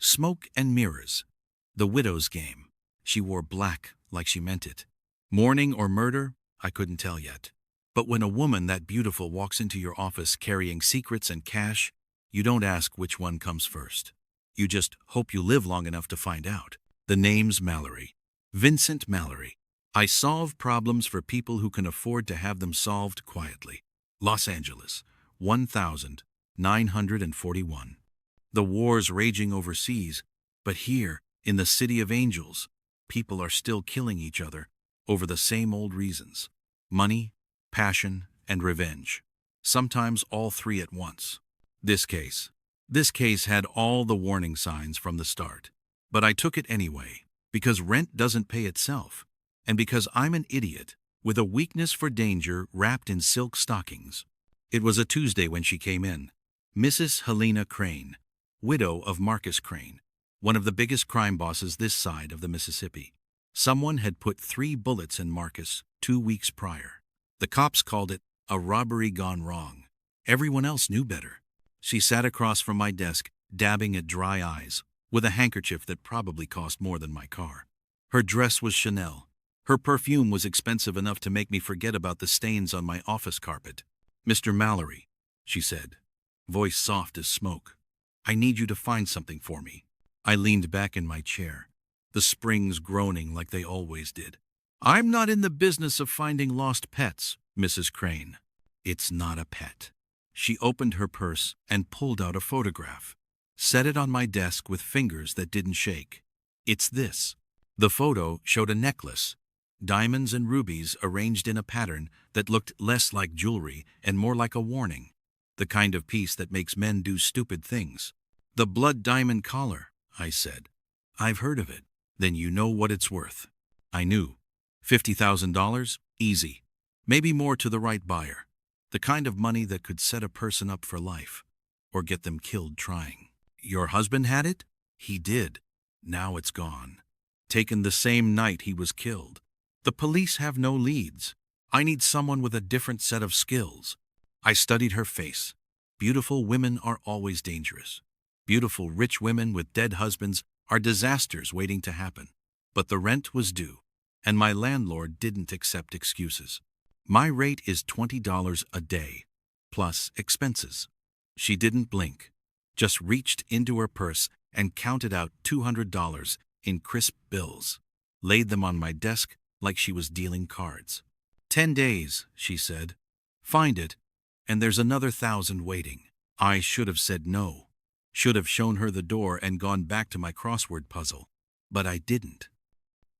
Smoke and mirrors. The widow's game. She wore black like she meant it. Mourning or murder? I couldn't tell yet. But when a woman that beautiful walks into your office carrying secrets and cash, you don't ask which one comes first. You just hope you live long enough to find out. The name's Mallory. Vincent Mallory. I solve problems for people who can afford to have them solved quietly. Los Angeles, 1941. The war's raging overseas, but here, in the City of Angels, people are still killing each other over the same old reasons. Money, passion, and revenge. Sometimes all three at once. This case had all the warning signs from the start. But I took it anyway, because rent doesn't pay itself, and because I'm an idiot with a weakness for danger wrapped in silk stockings. It was a Tuesday when she came in. Mrs. Helena Crane, widow of Marcus Crane, one of the biggest crime bosses this side of the Mississippi. Someone had put 3 bullets in Marcus 2 weeks prior. The cops called it a robbery gone wrong. Everyone else knew better. She sat across from my desk, dabbing at dry eyes, with a handkerchief that probably cost more than my car. Her dress was Chanel. Her perfume was expensive enough to make me forget about the stains on my office carpet. "Mr. Mallory," she said, voice soft as smoke, "I need you to find something for me." I leaned back in my chair, the springs groaning like they always did. "I'm not in the business of finding lost pets, Mrs. Crane." "It's not a pet." She opened her purse and pulled out a photograph, set it on my desk with fingers that didn't shake. "It's this." The photo showed a necklace, diamonds and rubies arranged in a pattern that looked less like jewelry and more like a warning, the kind of piece that makes men do stupid things. "The blood diamond collar," I said. "I've heard of it." "Then you know what it's worth." I knew. $50,000? Easy. Maybe more to the right buyer. The kind of money that could set a person up for life, or get them killed trying. "Your husband had it?" "He did. Now it's gone. Taken the same night he was killed. The police have no leads. I need someone with a different set of skills." I studied her face. Beautiful women are always dangerous. Beautiful rich women with dead husbands are disasters waiting to happen. But the rent was due, and my landlord didn't accept excuses. "My rate is $20 a day, plus expenses." She didn't blink, just reached into her purse and counted out $200 in crisp bills, laid them on my desk like she was dealing cards. 10 days, she said. "Find it, and there's another 1,000 waiting." I should have said no. Should have shown her the door and gone back to my crossword puzzle. But I didn't.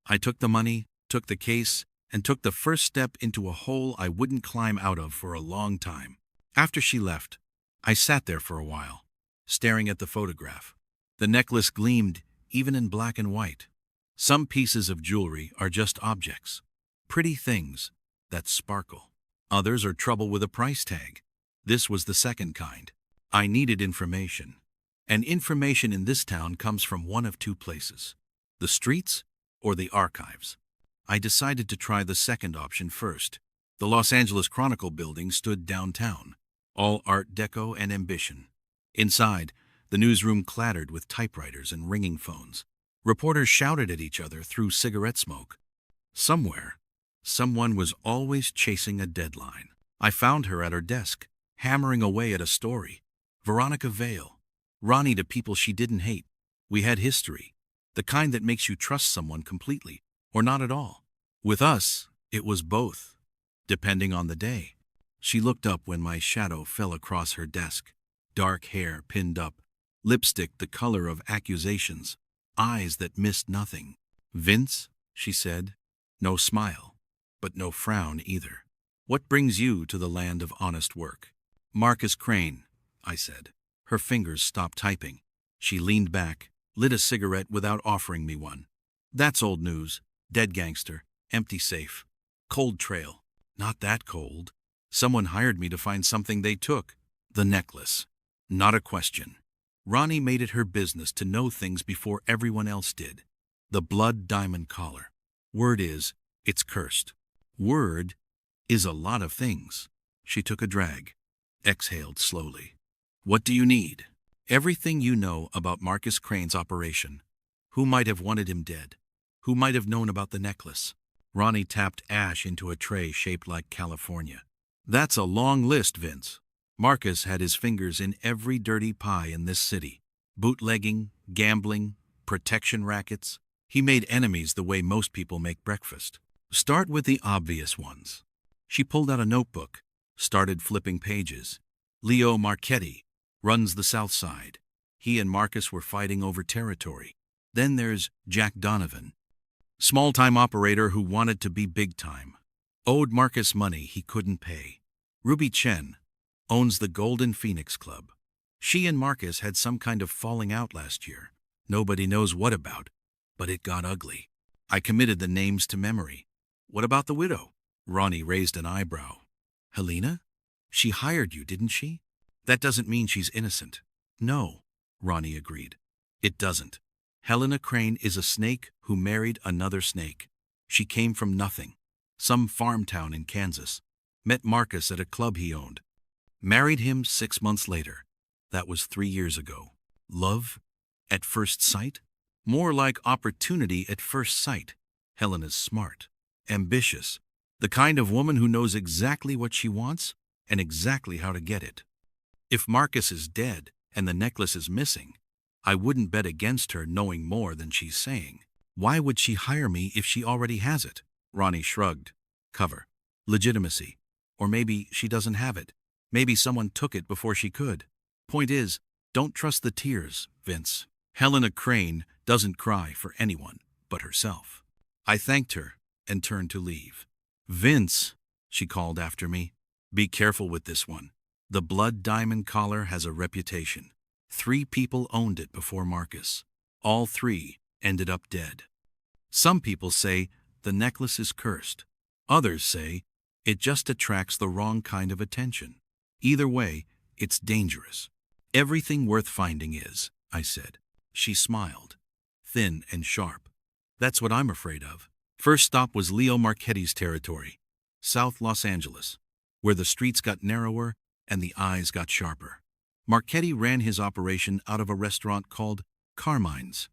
I took the money, took the case, and took the first step into a hole I wouldn't climb out of for a long time. After she left, I sat there for a while, staring at the photograph. The necklace gleamed, even in black and white. Some pieces of jewelry are just objects, pretty things that sparkle. Others are trouble with a price tag. This was the second kind. I needed information. And information in this town comes from one of 2 places: the streets or the archives. I decided to try the second option first. The Los Angeles Chronicle building stood downtown, all Art Deco and ambition. Inside, the newsroom clattered with typewriters and ringing phones. Reporters shouted at each other through cigarette smoke. Somewhere, someone was always chasing a deadline. I found her at her desk, hammering away at a story. Veronica Vale. Ronnie to people she didn't hate. We had history, the kind that makes you trust someone completely, or not at all. With us, it was both, depending on the day. She looked up when my shadow fell across her desk. Dark hair pinned up, lipstick the color of accusations, eyes that missed nothing. "Vince," she said. No smile, but no frown either. "What brings you to the land of honest work?" "Marcus Crane," I said. Her fingers stopped typing. She leaned back, lit a cigarette without offering me one. "That's old news. Dead gangster, empty safe. Cold trail." "Not that cold. Someone hired me to find something they took. The necklace." "Not a question." Ronnie made it her business to know things before everyone else did. "The blood diamond collar. Word is, it's cursed." "Word is a lot of things." She took a drag, exhaled slowly. "What do you need?" Everything you know about Marcus Crane's operation. Who might have wanted him dead? Who might have known about the necklace? Ronnie tapped ash into a tray shaped like California. That's a long list, Vince. Marcus had his fingers in every dirty pie in this city. Bootlegging, gambling, protection rackets. He made enemies the way most people make breakfast. Start with the obvious ones. She pulled out a notebook, started flipping pages. Leo Marquetti runs the South Side. He and Marcus were fighting over territory. Then there's Jack Donovan, small-time operator who wanted to be big-time. Owed Marcus money he couldn't pay. Ruby Chen owns the Golden Phoenix Club. She and Marcus had some kind of falling out last year. Nobody knows what about, but it got ugly. I committed the names to memory. What about the widow? Ronnie raised an eyebrow. Helena? She hired you, didn't she? That doesn't mean she's innocent. No, Ronnie agreed. It doesn't. Helena Crane is a snake who married another snake. She came from nothing, some farm town in Kansas. Met Marcus at a club he owned. Married him 6 months later. That was 3 years ago. Love at first sight? More like opportunity at first sight. Helena's smart, ambitious, the kind of woman who knows exactly what she wants and exactly how to get it. If Marcus is dead and the necklace is missing, I wouldn't bet against her knowing more than she's saying. Why would she hire me if she already has it? Ronnie shrugged. Cover. Legitimacy. Or maybe she doesn't have it. Maybe someone took it before she could. Point is, don't trust the tears, Vince. Helena Crane doesn't cry for anyone but herself. I thanked her and turned to leave. Vince, she called after me, be careful with this one. The blood diamond collar has a reputation. 3 people owned it before Marcus. All 3 ended up dead. Some people say the necklace is cursed. Others say it just attracts the wrong kind of attention. Either way, it's dangerous. Everything worth finding is, I said. She smiled, thin and sharp. That's what I'm afraid of. First stop was Leo Marquetti's territory, South Los Angeles, where the streets got narrower and the eyes got sharper. Marquetti ran his operation out of a restaurant called Carmine's.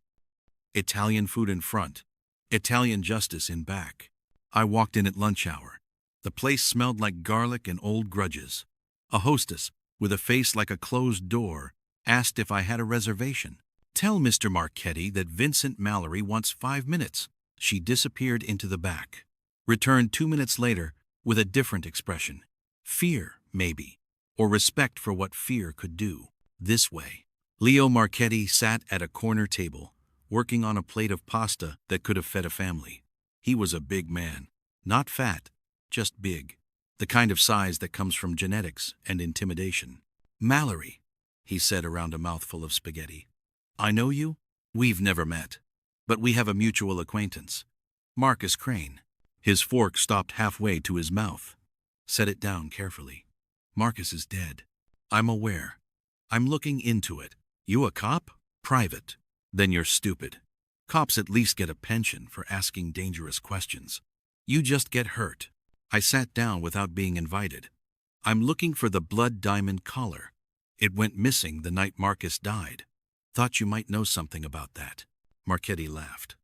Italian food in front, Italian justice in back. I walked in at lunch hour. The place smelled like garlic and old grudges. A hostess, with a face like a closed door, asked if I had a reservation. Tell Mr. Marquetti that Vincent Mallory wants 5 minutes. She disappeared into the back. Returned 2 minutes later with a different expression. Fear, maybe. Or respect for what fear could do. This way. Leo Marquetti sat at a corner table, working on a plate of pasta that could have fed a family. He was a big man. Not fat, just big. The kind of size that comes from genetics and intimidation. Mallory, he said around a mouthful of spaghetti. I know you? We've never met. But we have a mutual acquaintance. Marcus Crane. His fork stopped halfway to his mouth. Set it down carefully. Marcus is dead. I'm aware. I'm looking into it. You a cop? Private. Then you're stupid. Cops at least get a pension for asking dangerous questions. You just get hurt. I sat down without being invited. I'm looking for the blood diamond collar. It went missing the night Marcus died. Thought you might know something about that. Marquetti laughed.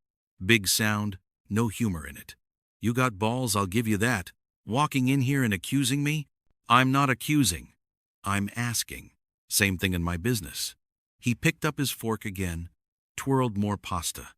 Big sound, no humor in it. You got balls, I'll give you that. Walking in here and accusing me? I'm not accusing. I'm asking. Same thing in my business. He picked up his fork again, twirled more pasta.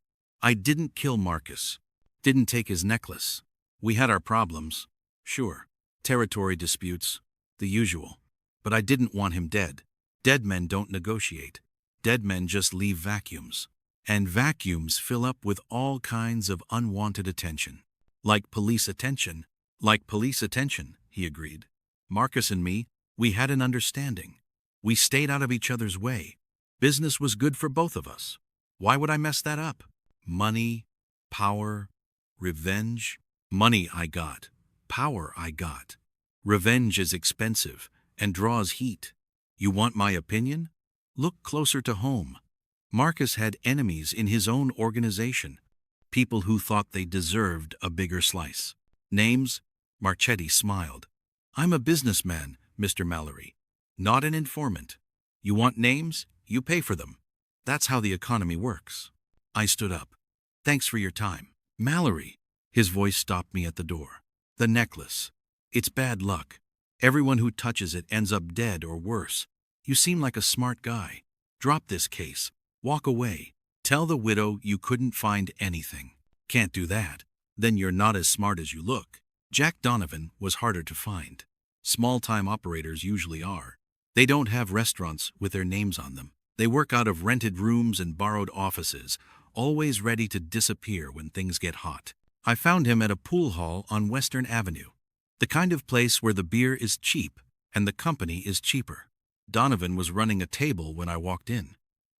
I didn't kill Marcus. Didn't take his necklace. We had our problems. Sure. Territory disputes. The usual. But I didn't want him dead. Dead men don't negotiate. Dead men just leave vacuums. And vacuums fill up with all kinds of unwanted attention. Like police attention. Like police attention, he agreed. Marcus and me, we had an understanding. We stayed out of each other's way. Business was good for both of us. Why would I mess that up? Money, power, revenge. Money I got. Power I got. Revenge is expensive and draws heat. You want my opinion? Look closer to home. Marcus had enemies in his own organization. People who thought they deserved a bigger slice. Names? Marquetti smiled. I'm a businessman, Mr. Mallory. Not an informant. You want names? You pay for them. That's how the economy works. I stood up. Thanks for your time. Mallory. His voice stopped me at the door. The necklace. It's bad luck. Everyone who touches it ends up dead or worse. You seem like a smart guy. Drop this case. Walk away. Tell the widow you couldn't find anything. Can't do that. Then you're not as smart as you look. Jack Donovan was harder to find. Small-time operators usually are. They don't have restaurants with their names on them. They work out of rented rooms and borrowed offices, always ready to disappear when things get hot. I found him at a pool hall on Western Avenue. The kind of place where the beer is cheap and the company is cheaper. Donovan was running a table when I walked in.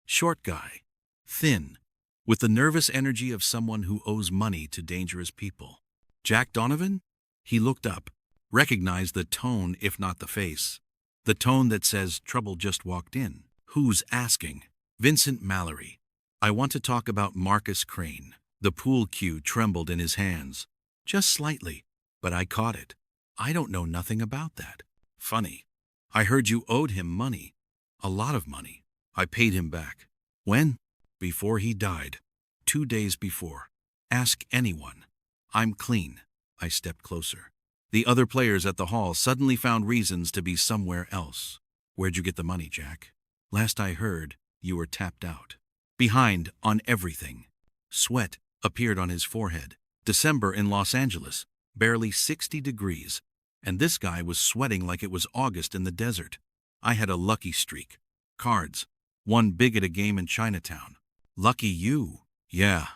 Short guy. Thin. With the nervous energy of someone who owes money to dangerous people. Jack Donovan? He looked up, recognized the tone if not the face. The tone that says trouble just walked in. Who's asking? Vincent Mallory. I want to talk about Marcus Crane. The pool cue trembled in his hands. Just slightly, but I caught it. I don't know nothing about that. Funny. I heard you owed him money. A lot of money. I paid him back. When? Before he died. 2 days before. Ask anyone. I'm clean. I stepped closer. The other players at the hall suddenly found reasons to be somewhere else. Where'd you get the money, Jack? Last I heard, you were tapped out. Behind on everything. Sweat appeared on his forehead. December in Los Angeles, barely 60 degrees. And this guy was sweating like it was August in the desert. I had a lucky streak. Cards. Won big at a game in Chinatown. Lucky you. Yeah.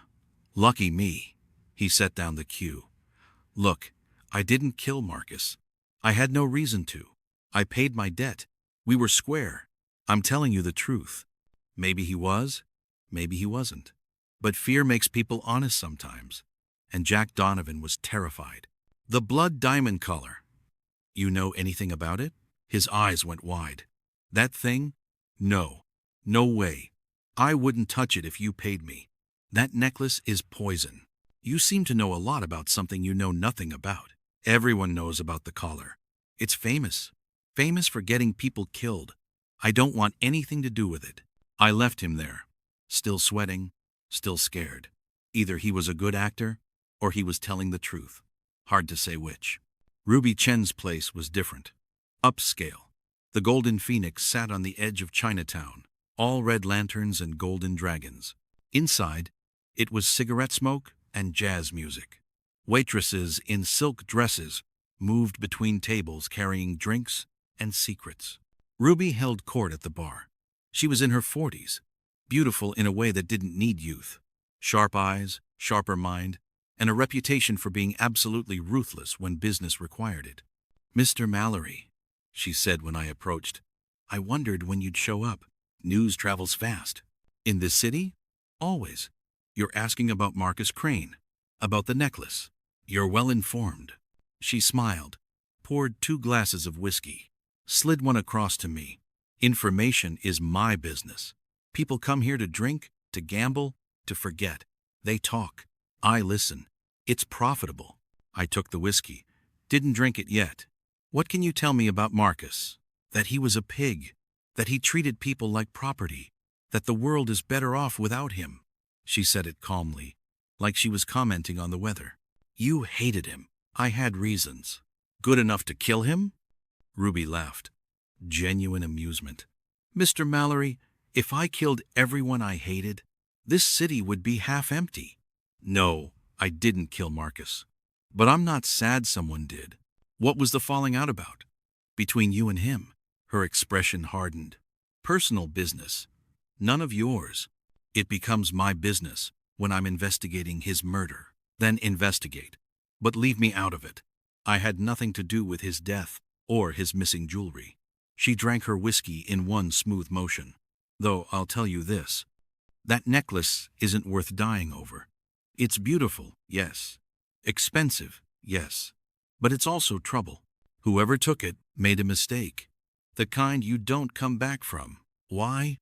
Lucky me. He set down the cue. Look, I didn't kill Marcus. I had no reason to. I paid my debt. We were square. I'm telling you the truth. Maybe he was, maybe he wasn't. But fear makes people honest sometimes. And Jack Donovan was terrified. The blood diamond collar. You know anything about it? His eyes went wide. That thing? No. No way. I wouldn't touch it if you paid me. That necklace is poison. You seem to know a lot about something you know nothing about. Everyone knows about the collar. It's famous. Famous for getting people killed. I don't want anything to do with it. I left him there. Still sweating, still scared. Either he was a good actor, or he was telling the truth. Hard to say which. Ruby Chen's place was different. Upscale. The Golden Phoenix sat on the edge of Chinatown, all red lanterns and golden dragons. Inside, it was cigarette smoke and jazz music. Waitresses in silk dresses moved between tables carrying drinks and secrets. Ruby held court at the bar. She was in her 40s, beautiful in a way that didn't need youth. Sharp eyes, sharper mind, and a reputation for being absolutely ruthless when business required it. Mr. Mallory, she said when I approached, I wondered when you'd show up. News travels fast. In this city? Always. You're asking about Marcus Crane, about the necklace. You're well informed. She smiled, poured 2 glasses of whiskey, slid one across to me. Information is my business. People come here to drink, to gamble, to forget. They talk. I listen. It's profitable. I took the whiskey. Didn't drink it yet. What can you tell me about Marcus? That he was a pig. That he treated people like property. That the world is better off without him. She said it calmly, like she was commenting on the weather. You hated him. I had reasons. Good enough to kill him? Ruby laughed. Genuine amusement. Mr. Mallory, if I killed everyone I hated, this city would be half empty. No, I didn't kill Marcus. But I'm not sad someone did. What was the falling out about? Between you and him. Her expression hardened. Personal business. None of yours. It becomes my business when I'm investigating his murder. Then investigate. But leave me out of it. I had nothing to do with his death or his missing jewelry. She drank her whiskey in one smooth motion. Though I'll tell you this. That necklace isn't worth dying over. It's beautiful, yes. Expensive, yes. But it's also trouble. Whoever took it made a mistake. The kind you don't come back from. Why?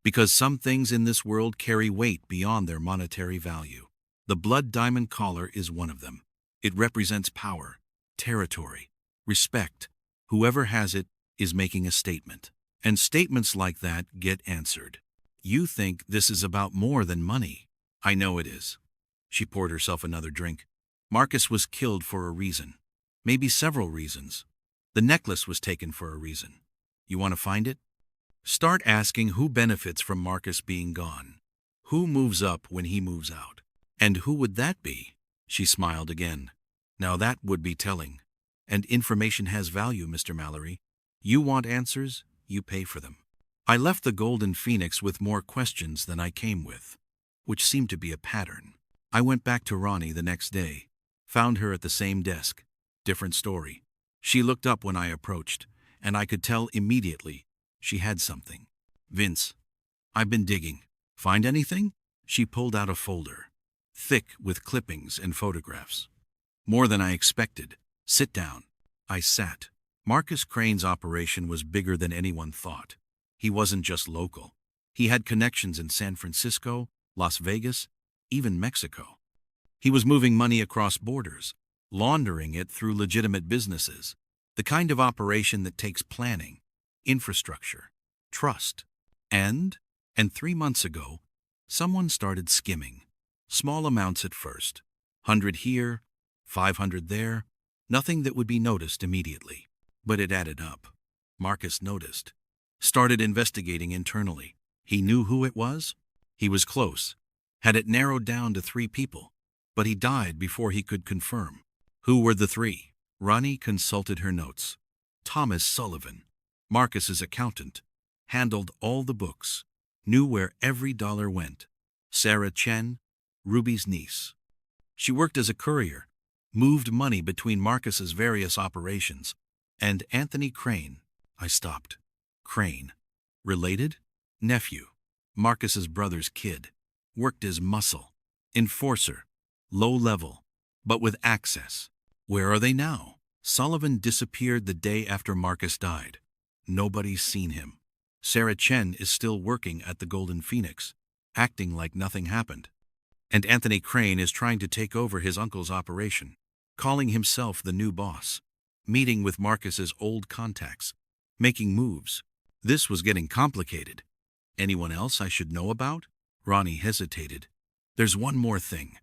Because some things in this world carry weight beyond their monetary value. The blood diamond collar is one of them. It represents power, territory, respect. Whoever has it is making a statement. And statements like that get answered. You think this is about more than money. I know it is. She poured herself another drink. Marcus was killed for a reason. Maybe several reasons. The necklace was taken for a reason. You want to find it? Start asking who benefits from Marcus being gone. Who moves up when he moves out? And who would that be? She smiled again. Now that would be telling. And information has value, Mr. Mallory. You want answers, you pay for them. I left the Golden Phoenix with more questions than I came with, which seemed to be a pattern. I went back to Ronnie the next day, found her at the same desk. Different story. She looked up when I approached, and I could tell immediately she had something. Vince, I've been digging. Find anything? She pulled out a folder, thick with clippings and photographs. More than I expected. Sit down. I sat. Marcus Crane's operation was bigger than anyone thought. He wasn't just local. He had connections in San Francisco, Las Vegas, even Mexico. He was moving money across borders, laundering it through legitimate businesses, the kind of operation that takes planning, infrastructure, trust. And 3 months ago, someone started skimming. Small amounts at first. 100 here, 500 there, nothing that would be noticed immediately. But it added up. Marcus noticed. Started investigating internally. He knew who it was. He was close. Had it narrowed down to 3 people. But he died before he could confirm. Who were the 3? Ronnie consulted her notes. Thomas Sullivan, Marcus's accountant, handled all the books, knew where every dollar went. Sarah Chen, Ruby's niece. She worked as a courier, moved money between Marcus's various operations. And Anthony Crane. I stopped. Crane. Related? Nephew. Marcus's brother's kid. Worked as muscle. Enforcer. Low level. But with access. Where are they now? Sullivan disappeared the day after Marcus died. Nobody's seen him. Sarah Chen is still working at the Golden Phoenix, acting like nothing happened. And Anthony Crane is trying to take over his uncle's operation, calling himself the new boss, meeting with Marcus's old contacts, making moves. This was getting complicated. Anyone else I should know about? Ronnie hesitated. There's one more thing.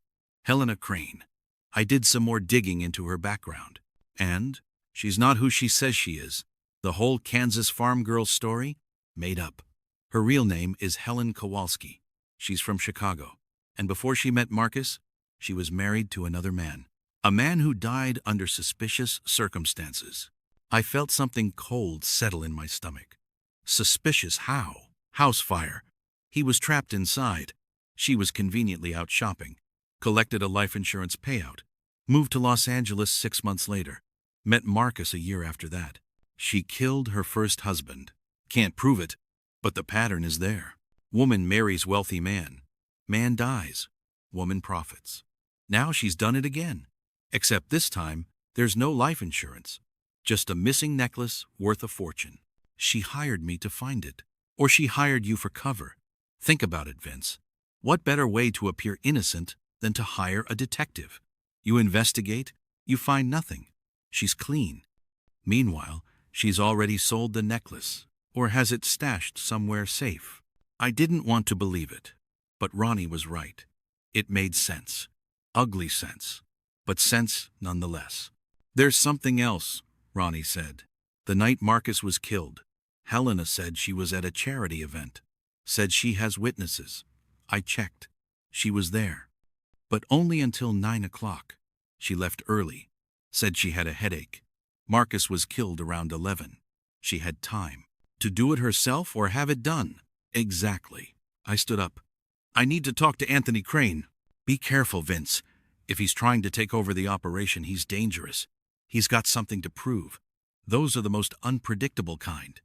Helena Crane. I did some more digging into her background. And she's not who she says she is. The whole Kansas farm girl story? Made up. Her real name is Helen Kowalski. She's from Chicago. And before she met Marcus, she was married to another man. A man who died under suspicious circumstances. I felt something cold settle in my stomach. Suspicious how? House fire. He was trapped inside. She was conveniently out shopping. Collected a life insurance payout. Moved to Los Angeles 6 months later. Met Marcus a year after that. She killed her first husband. Can't prove it, but the pattern is there. Woman marries wealthy man. Man dies. Woman profits. Now she's done it again. Except this time, there's no life insurance. Just a missing necklace worth a fortune. She hired me to find it. Or she hired you for cover. Think about it, Vince. What better way to appear innocent than to hire a detective? You investigate, you find nothing. She's clean. Meanwhile, she's already sold the necklace, or has it stashed somewhere safe. I didn't want to believe it, but Ronnie was right. It made sense. Ugly sense, but sense nonetheless. There's something else, Ronnie said. The night Marcus was killed, Helena said she was at a charity event. Said she has witnesses. I checked. She was there. But only until 9 o'clock. She left early. Said she had a headache. Marcus was killed around 11. She had time. To do it herself or have it done? Exactly. I stood up. I need to talk to Anthony Crane. Be careful, Vince. If he's trying to take over the operation, he's dangerous. He's got something to prove. Those are the most unpredictable kind.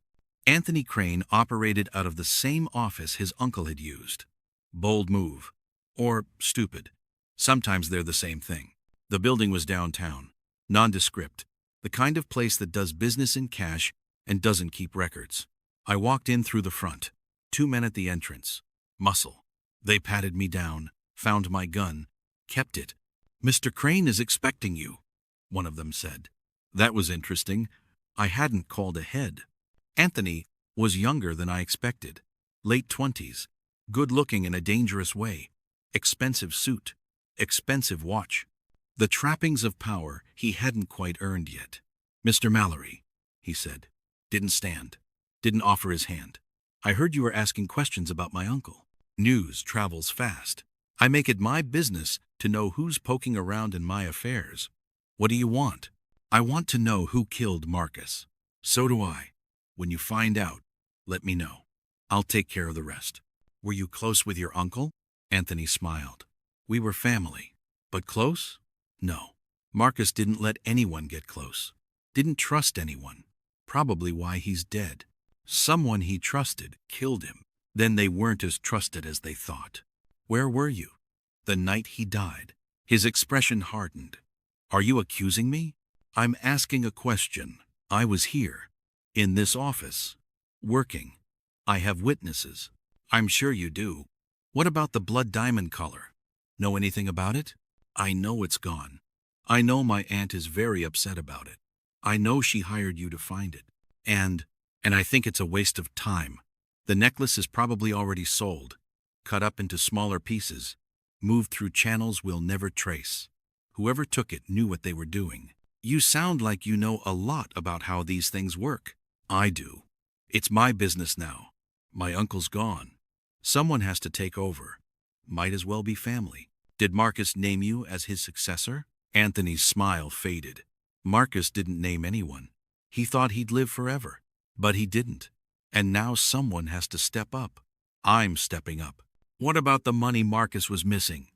Anthony Crane operated out of the same office his uncle had used. Bold move. Or stupid. Sometimes they're the same thing. The building was downtown. Nondescript. The kind of place that does business in cash and doesn't keep records. I walked in through the front. 2 men at the entrance. Muscle. They patted me down, found my gun, kept it. Mr. Crane is expecting you, one of them said. That was interesting. I hadn't called ahead. Anthony, was younger than I expected. Late 20s, good-looking in a dangerous way, expensive suit, expensive watch. The trappings of power he hadn't quite earned yet. "Mr. Mallory," he said. Didn't stand. Didn't offer his hand. "I heard you were asking questions about my uncle. News travels fast. I make it my business to know who's poking around in my affairs. What do you want?" "I want to know who killed Marcus." "So do I. When you find out, let me know. I'll take care of the rest." "Were you close with your uncle?" Anthony smiled. "We were family. But close? No. Marcus didn't let anyone get close. Didn't trust anyone. Probably why he's dead. Someone he trusted killed him. Then they weren't as trusted as they thought." "Where were you?" "The night he died." His expression hardened. "Are you accusing me?" "I'm asking a question. I was here. In this office. Working. I have witnesses." "I'm sure you do. What about the blood diamond collar? Know anything about it?" "I know it's gone. I know my aunt is very upset about it. I know she hired you to find it. And I think it's a waste of time. The necklace is probably already sold, cut up into smaller pieces, moved through channels we'll never trace. Whoever took it knew what they were doing." "You sound like you know a lot about how these things work." "I do. It's my business now. My uncle's gone. Someone has to take over. Might as well be family." "Did Marcus name you as his successor?" Anthony's smile faded. "Marcus didn't name anyone. He thought he'd live forever. But he didn't. And now someone has to step up. I'm stepping up." "What about the money Marcus was missing?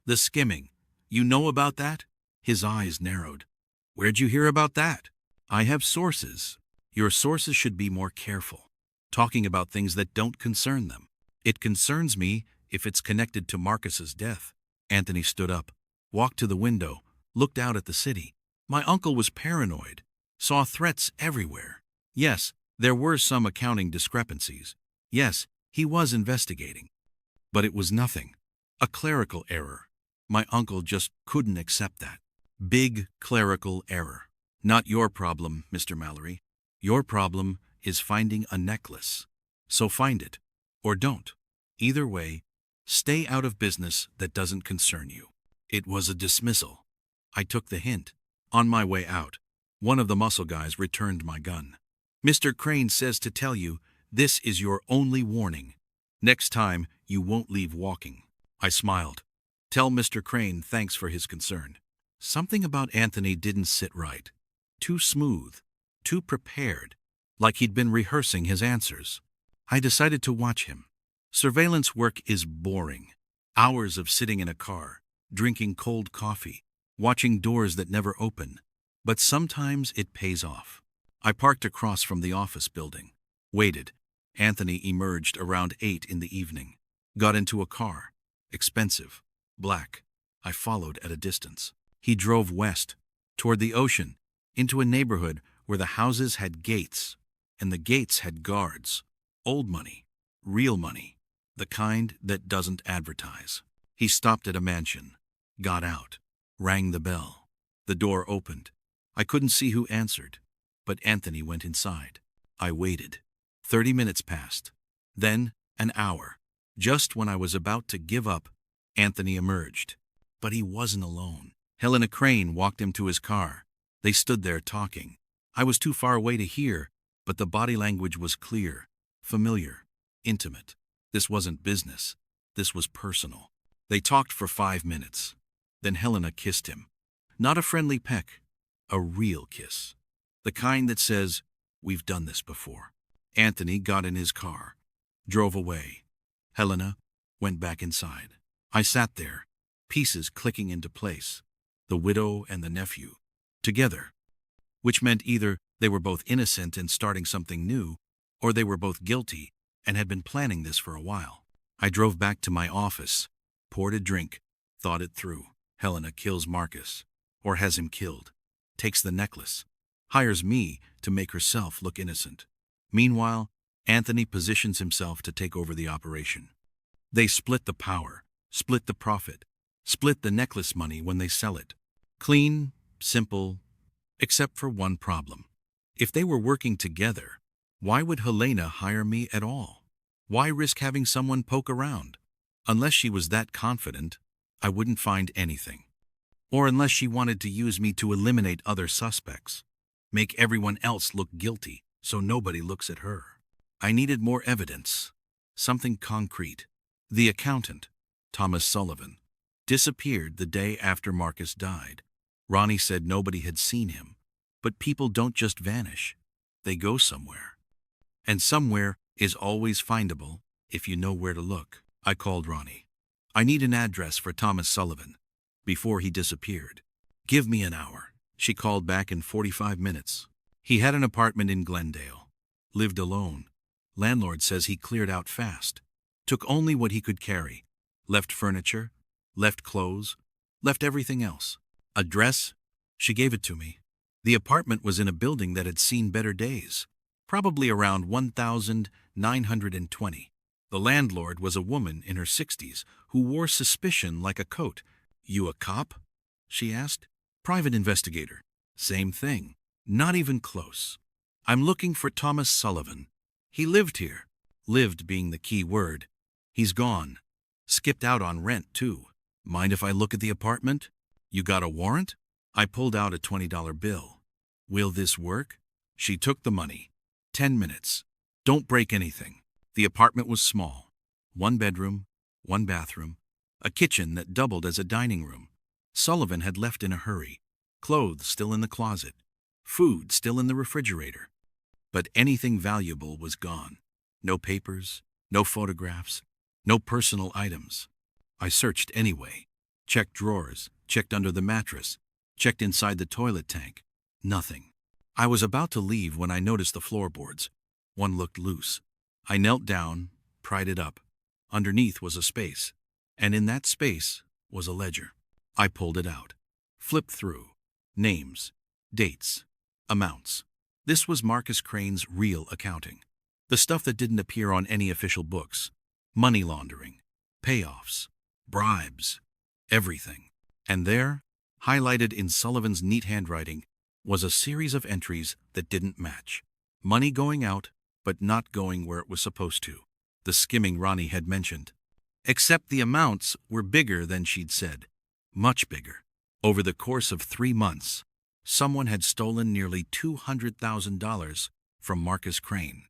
The skimming. You know about that?" His eyes narrowed. "Where'd you hear about that?" "I have sources. Your sources should be more careful, talking about things that don't concern them." "It concerns me if it's connected to Marcus's death." Anthony stood up, walked to the window, looked out at the city. "My uncle was paranoid, saw threats everywhere. Yes, there were some accounting discrepancies. Yes, he was investigating. But it was nothing. A clerical error. My uncle just couldn't accept that. Big clerical error. Not your problem, Mr. Mallory. Your problem is finding a necklace. So find it. Or don't. Either way, stay out of business that doesn't concern you." It was a dismissal. I took the hint. On my way out, one of the muscle guys returned my gun. "Mr. Crane says to tell you, this is your only warning. Next time, you won't leave walking." I smiled. "Tell Mr. Crane thanks for his concern." Something about Anthony didn't sit right. Too smooth, too prepared, like he'd been rehearsing his answers. I decided to watch him. Surveillance work is boring. Hours of sitting in a car, drinking cold coffee, watching doors that never open. But sometimes it pays off. I parked across from the office building. Waited. Anthony emerged around 8 in the evening. Got into a car. Expensive. Black. I followed at a distance. He drove west, toward the ocean, into a neighborhood where the houses had gates, and the gates had guards. Old money. Real money. The kind that doesn't advertise. He stopped at a mansion. Got out. Rang the bell. The door opened. I couldn't see who answered, but Anthony went inside. I waited. 30 minutes passed. Then, an hour. Just when I was about to give up, Anthony emerged. But he wasn't alone. Helena Crane walked him to his car. They stood there talking. I was too far away to hear, but the body language was clear, familiar, intimate. This wasn't business. This was personal. They talked for 5 minutes. Then Helena kissed him. Not a friendly peck, a real kiss. The kind that says, "We've done this before." Anthony got in his car, drove away. Helena went back inside. I sat there, pieces clicking into place. The widow and the nephew, together. Which meant either they were both innocent and starting something new, or they were both guilty and had been planning this for a while. I drove back to my office, poured a drink, thought it through. Helena kills Marcus, or has him killed, takes the necklace, hires me to make herself look innocent. Meanwhile, Anthony positions himself to take over the operation. They split the power, split the profit, split the necklace money when they sell it. Clean, simple, except for one problem. If they were working together, Why would Helena hire me at all? Why risk having someone poke around? Unless she was that confident, I wouldn't find anything. Or unless she wanted to use me to eliminate other suspects, make everyone else look guilty so nobody looks at her. I needed more evidence, something concrete. The accountant, Thomas Sullivan, disappeared the day after Marcus died. Ronnie said nobody had seen him, but people don't just vanish. They go somewhere. And somewhere is always findable if you know where to look. I called Ronnie. I need an address for Thomas Sullivan before he disappeared. Give me an hour. She called back in 45 minutes. He had an apartment in Glendale. Lived alone. Landlord says he cleared out fast. Took only what he could carry. Left furniture, left clothes, left everything else. Address? She gave it to me. The apartment was in a building that had seen better days. Probably around 1920. The landlord was a woman in her 60s who wore suspicion like a coat. You a cop? She asked. Private investigator. Same thing. Not even close. I'm looking for Thomas Sullivan. He lived here. Lived being the key word. He's gone. Skipped out on rent, too. Mind if I look at the apartment? You got a warrant? I pulled out a $20 bill. Will this work? She took the money. 10 minutes. Don't break anything. The apartment was small. 1 bedroom, 1 bathroom, a kitchen that doubled as a dining room. Sullivan had left in a hurry. Clothes still in the closet. Food still in the refrigerator. But anything valuable was gone. No papers, no photographs, no personal items. I searched anyway. Checked drawers, checked under the mattress, checked inside the toilet tank. Nothing. I was about to leave when I noticed the floorboards. One looked loose. I knelt down, pried it up. Underneath was a space, and in that space was a ledger. I pulled it out. Flipped through. Names, dates, amounts. This was Marcus Crane's real accounting. The stuff that didn't appear on any official books. Money laundering, payoffs, bribes, everything. And there, highlighted in Sullivan's neat handwriting, was a series of entries that didn't match. Money going out, but not going where it was supposed to. The skimming Ronnie had mentioned. Except the amounts were bigger than she'd said. Much bigger. Over the course of 3 months, someone had stolen nearly $200,000 from Marcus Crane.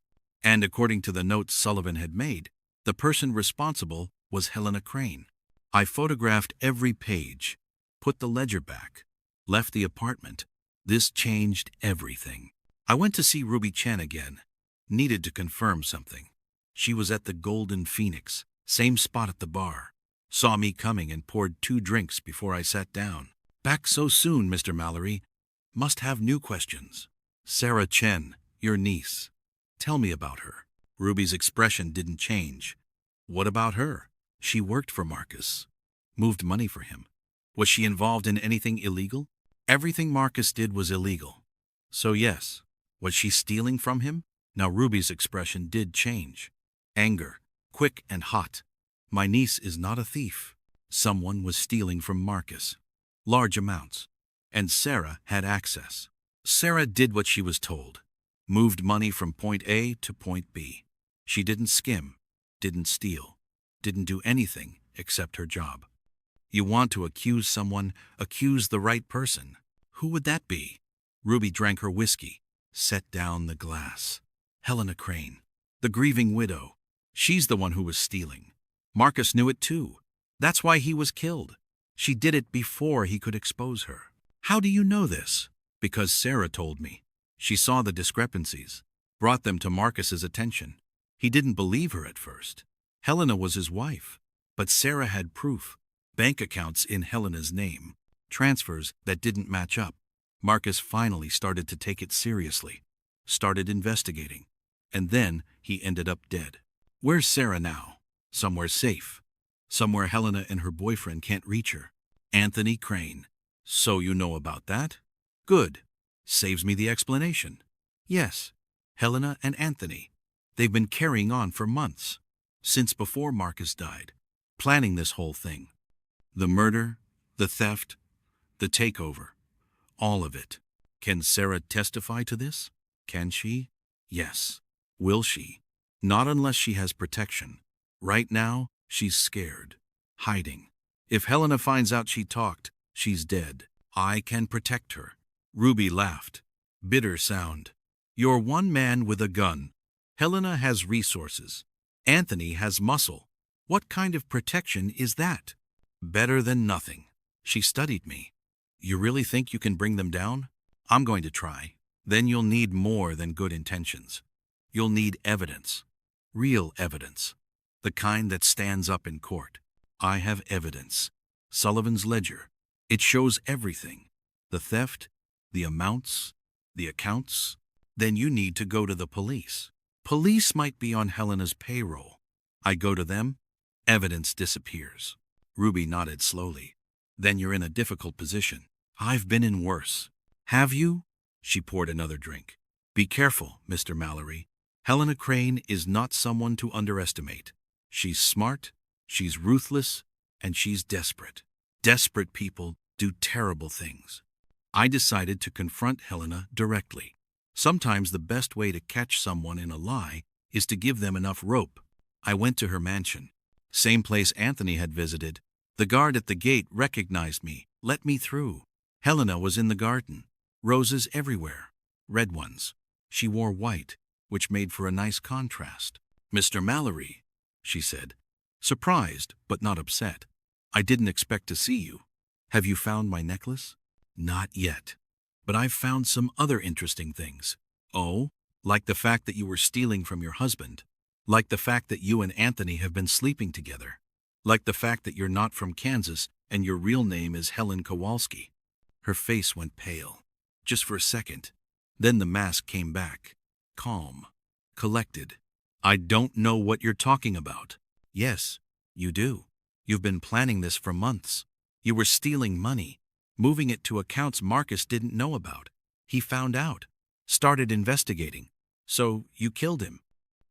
And according to the notes Sullivan had made, the person responsible was Helena Crane. I photographed every page, put the ledger back, left the apartment. This changed everything. I went to see Ruby Chen again. Needed to confirm something. She was at the Golden Phoenix, same spot at the bar. Saw me coming and poured 2 drinks before I sat down. Back so soon, Mr. Mallory. Must have new questions. Sarah Chen, your niece. Tell me about her. Ruby's expression didn't change. What about her? She worked for Marcus. Moved money for him. Was she involved in anything illegal? Everything Marcus did was illegal. So yes, was she stealing from him? Now Ruby's expression did change. Anger, quick and hot. My niece is not a thief. Someone was stealing from Marcus. Large amounts. And Sarah had access. Sarah did what she was told. Moved money from point A to point B. She didn't skim, didn't steal, didn't do anything except her job. You want to accuse someone, accuse the right person. Who would that be? Ruby drank her whiskey, set down the glass. Helena Crane, the grieving widow. She's the one who was stealing. Marcus knew it too. That's why he was killed. She did it before he could expose her. How do you know this? Because Sarah told me. She saw the discrepancies, brought them to Marcus's attention. He didn't believe her at first. Helena was his wife, but Sarah had proof. Bank accounts in Helena's name, transfers that didn't match up. Marcus finally started to take it seriously, started investigating, and then he ended up dead. Where's Sarah now? Somewhere safe. Somewhere Helena and her boyfriend can't reach her. Anthony Crane. So you know about that? Good. Saves me the explanation. Yes, Helena and Anthony. They've been carrying on for months, since before Marcus died, planning this whole thing. The murder, the theft, the takeover, all of it. Can Sarah testify to this? Can she? Yes. Will she? Not unless she has protection. Right now, she's scared. Hiding. If Helena finds out she talked, she's dead. I can protect her. Ruby laughed. Bitter sound. You're one man with a gun. Helena has resources. Anthony has muscle. What kind of protection is that? Better than nothing. She studied me. You really think you can bring them down? I'm going to try. Then you'll need more than good intentions. You'll need evidence. Real evidence. The kind that stands up in court. I have evidence. Sullivan's ledger. It shows everything. The theft, the amounts, the accounts. Then you need to go to the police. Police might be on Helena's payroll. I go to them, evidence disappears. Ruby nodded slowly. Then you're in a difficult position. I've been in worse. Have you? She poured another drink. Be careful, Mr. Mallory. Helena Crane is not someone to underestimate. She's smart, she's ruthless, and she's desperate. Desperate people do terrible things. I decided to confront Helena directly. Sometimes the best way to catch someone in a lie is to give them enough rope. I went to her mansion. Same place Anthony had visited. The guard at the gate recognized me, let me through. Helena was in the garden. Roses everywhere. Red ones. She wore white, which made for a nice contrast. Mr. Mallory, she said. Surprised, but not upset. I didn't expect to see you. Have you found my necklace? Not yet. But I've found some other interesting things. Oh, like the fact that you were stealing from your husband. Like the fact that you and Anthony have been sleeping together. Like the fact that you're not from Kansas and your real name is Helen Kowalski. Her face went pale. Just for a second. Then the mask came back. Calm. Collected. I don't know what you're talking about. Yes, you do. You've been planning this for months. You were stealing money, moving it to accounts Marcus didn't know about. He found out, started investigating. So you killed him.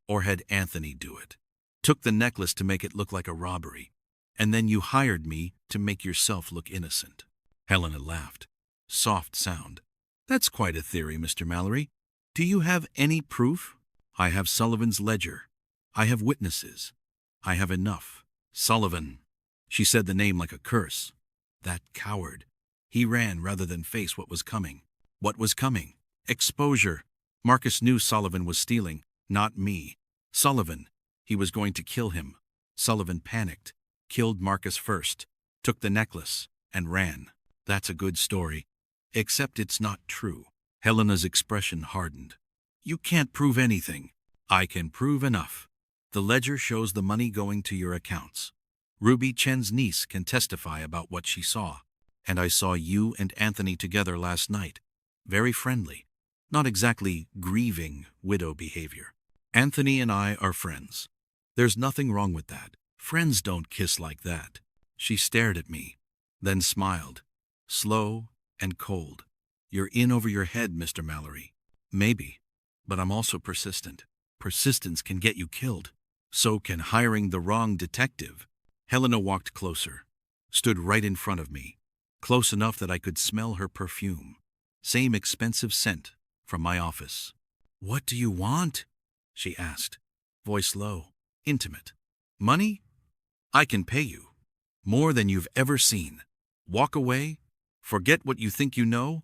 Or had Anthony do it. Took the necklace to make it look like a robbery. And then you hired me to make yourself look innocent. Helena laughed. Soft sound. That's quite a theory, Mr. Mallory. Do you have any proof? I have Sullivan's ledger. I have witnesses. I have enough. Sullivan. She said the name like a curse. That coward. He ran rather than face what was coming. What was coming? Exposure. Marcus knew Sullivan was stealing, not me. Sullivan. He was going to kill him. Sullivan panicked, killed Marcus first, took the necklace, and ran. That's a good story. Except it's not true. Helena's expression hardened. You can't prove anything. I can prove enough. The ledger shows the money going to your accounts. Ruby Chen's niece can testify about what she saw. And I saw you and Anthony together last night. Very friendly. Not exactly grieving widow behavior. Anthony and I are friends. There's nothing wrong with that. Friends don't kiss like that. She stared at me, then smiled. Slow and cold. You're in over your head, Mr. Mallory. Maybe. But I'm also persistent. Persistence can get you killed. So can hiring the wrong detective. Helena walked closer. Stood right in front of me. Close enough that I could smell her perfume. Same expensive scent from my office. What do you want? She asked. Voice low. Intimate. Money? I can pay you. More than you've ever seen. Walk away. Forget what you think you know,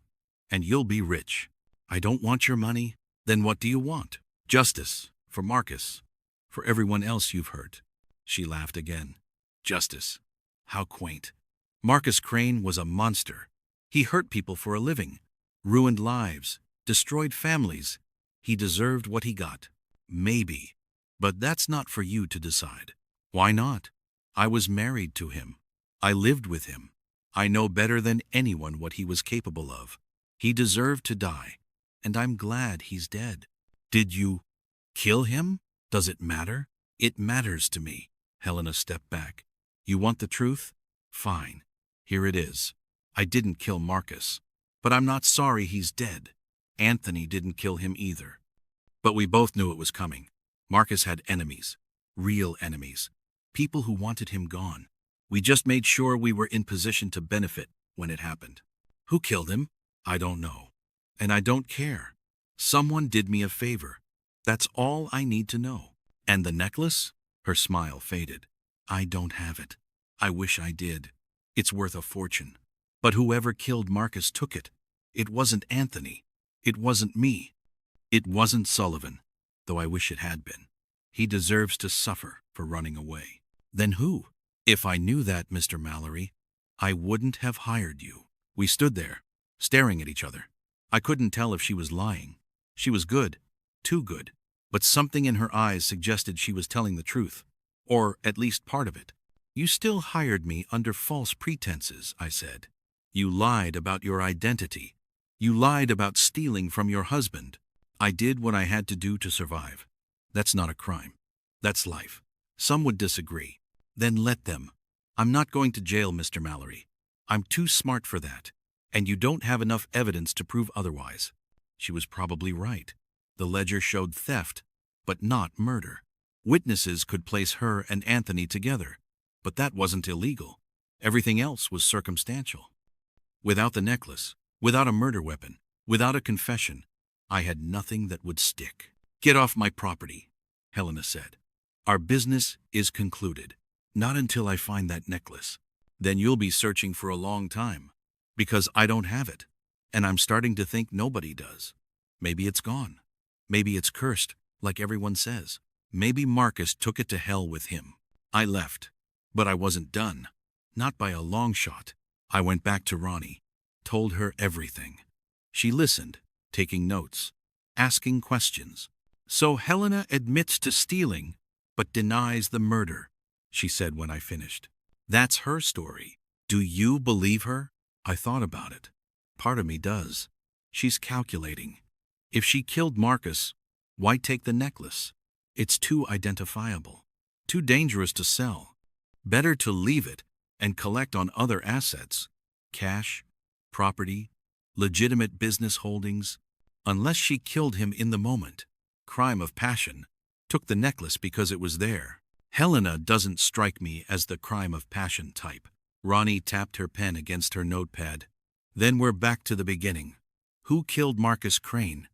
and you'll be rich. I don't want your money. Then what do you want? Justice. For Marcus. For everyone else you've hurt. She laughed again. Justice. How quaint. Marcus Crane was a monster. He hurt people for a living. Ruined lives. Destroyed families. He deserved what he got. Maybe. But that's not for you to decide. Why not? I was married to him. I lived with him. I know better than anyone what he was capable of. He deserved to die, and I'm glad he's dead. Did you kill him? Does it matter? It matters to me. Helena stepped back. You want the truth? Fine. Here it is. I didn't kill Marcus, but I'm not sorry he's dead. Anthony didn't kill him either. But we both knew it was coming. Marcus had enemies. Real enemies. People who wanted him gone. We just made sure we were in position to benefit when it happened. Who killed him? I don't know. And I don't care. Someone did me a favor. That's all I need to know. And the necklace? Her smile faded. I don't have it. I wish I did. It's worth a fortune. But whoever killed Marcus took it. It wasn't Anthony. It wasn't me. It wasn't Sullivan, though I wish it had been. He deserves to suffer for running away. Then who? If I knew that, Mr. Mallory, I wouldn't have hired you. We stood there, staring at each other. I couldn't tell if she was lying. She was good, too good, but something in her eyes suggested she was telling the truth, or at least part of it. You still hired me under false pretenses, I said. You lied about your identity. You lied about stealing from your husband. I did what I had to do to survive. That's not a crime. That's life. Some would disagree. Then let them. I'm not going to jail, Mr. Mallory. I'm too smart for that. And you don't have enough evidence to prove otherwise. She was probably right. The ledger showed theft, but not murder. Witnesses could place her and Anthony together, but that wasn't illegal. Everything else was circumstantial. Without the necklace, without a murder weapon, without a confession, I had nothing that would stick. Get off my property, Helena said. Our business is concluded. Not until I find that necklace. Then you'll be searching for a long time. Because I don't have it. And I'm starting to think nobody does. Maybe it's gone. Maybe it's cursed, like everyone says. Maybe Marcus took it to hell with him. I left. But I wasn't done. Not by a long shot. I went back to Ronnie. Told her everything. She listened, taking notes, asking questions. So Helena admits to stealing, but denies the murder, she said when I finished. That's her story. Do you believe her? I thought about it. Part of me does. She's calculating. If she killed Marcus, why take the necklace? It's too identifiable. Too dangerous to sell. Better to leave it and collect on other assets. Cash, property, legitimate business holdings. Unless she killed him in the moment. Crime of passion. Took the necklace because it was there. Helena doesn't strike me as the crime of passion type. Ronnie tapped her pen against her notepad. Then we're back to the beginning. Who killed Marcus Crane?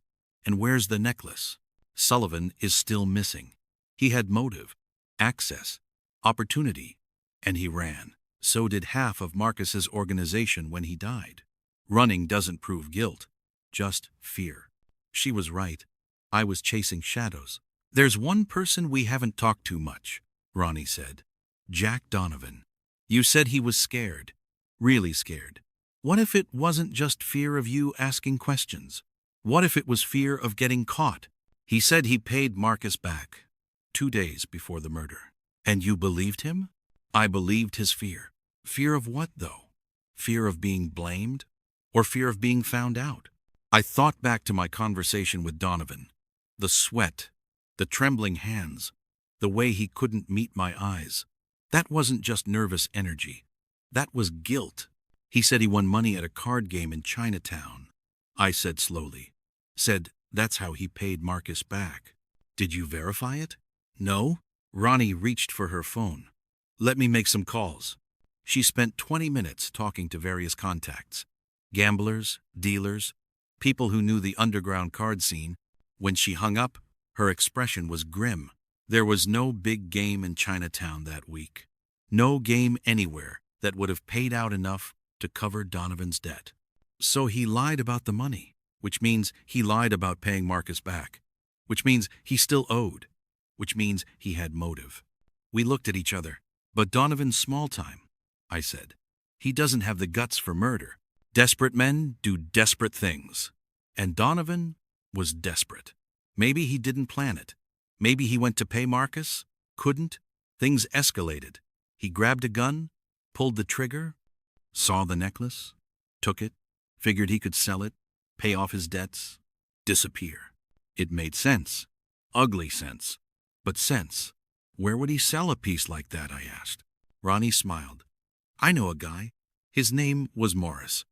And where's the necklace? Sullivan is still missing. He had motive, access, opportunity, and he ran. So did half of Marcus's organization when he died. Running doesn't prove guilt, just fear. She was right. I was chasing shadows. There's one person we haven't talked to much, Ronnie said. Jack Donovan. You said he was scared. Really scared. What if it wasn't just fear of you asking questions? What if it was fear of getting caught? He said he paid Marcus back 2 days before the murder. And you believed him? I believed his fear. Fear of what, though? Fear of being blamed? Or fear of being found out? I thought back to my conversation with Donovan. The sweat, the trembling hands, the way he couldn't meet my eyes. That wasn't just nervous energy. That was guilt. He said he won money at a card game in Chinatown. I said slowly. Said that's how he paid Marcus back. Did you verify it? No. Ronnie reached for her phone. Let me make some calls. She spent 20 minutes talking to various contacts. Gamblers, dealers, people who knew the underground card scene. When she hung up, her expression was grim. There was no big game in Chinatown that week. No game anywhere that would have paid out enough to cover Donovan's debt. So he lied about the money, which means he lied about paying Marcus back, which means he still owed, which means he had motive. We looked at each other. But Donovan's small time, I said. He doesn't have the guts for murder. Desperate men do desperate things. And Donovan was desperate. Maybe he didn't plan it. Maybe he went to pay Marcus, couldn't. Things escalated. He grabbed a gun, pulled the trigger, saw the necklace, took it, figured he could sell it, pay off his debts, disappear. It made sense. Ugly sense. But sense. Where would he sell a piece like that, I asked. Ronnie smiled. I know a guy. His name was Morris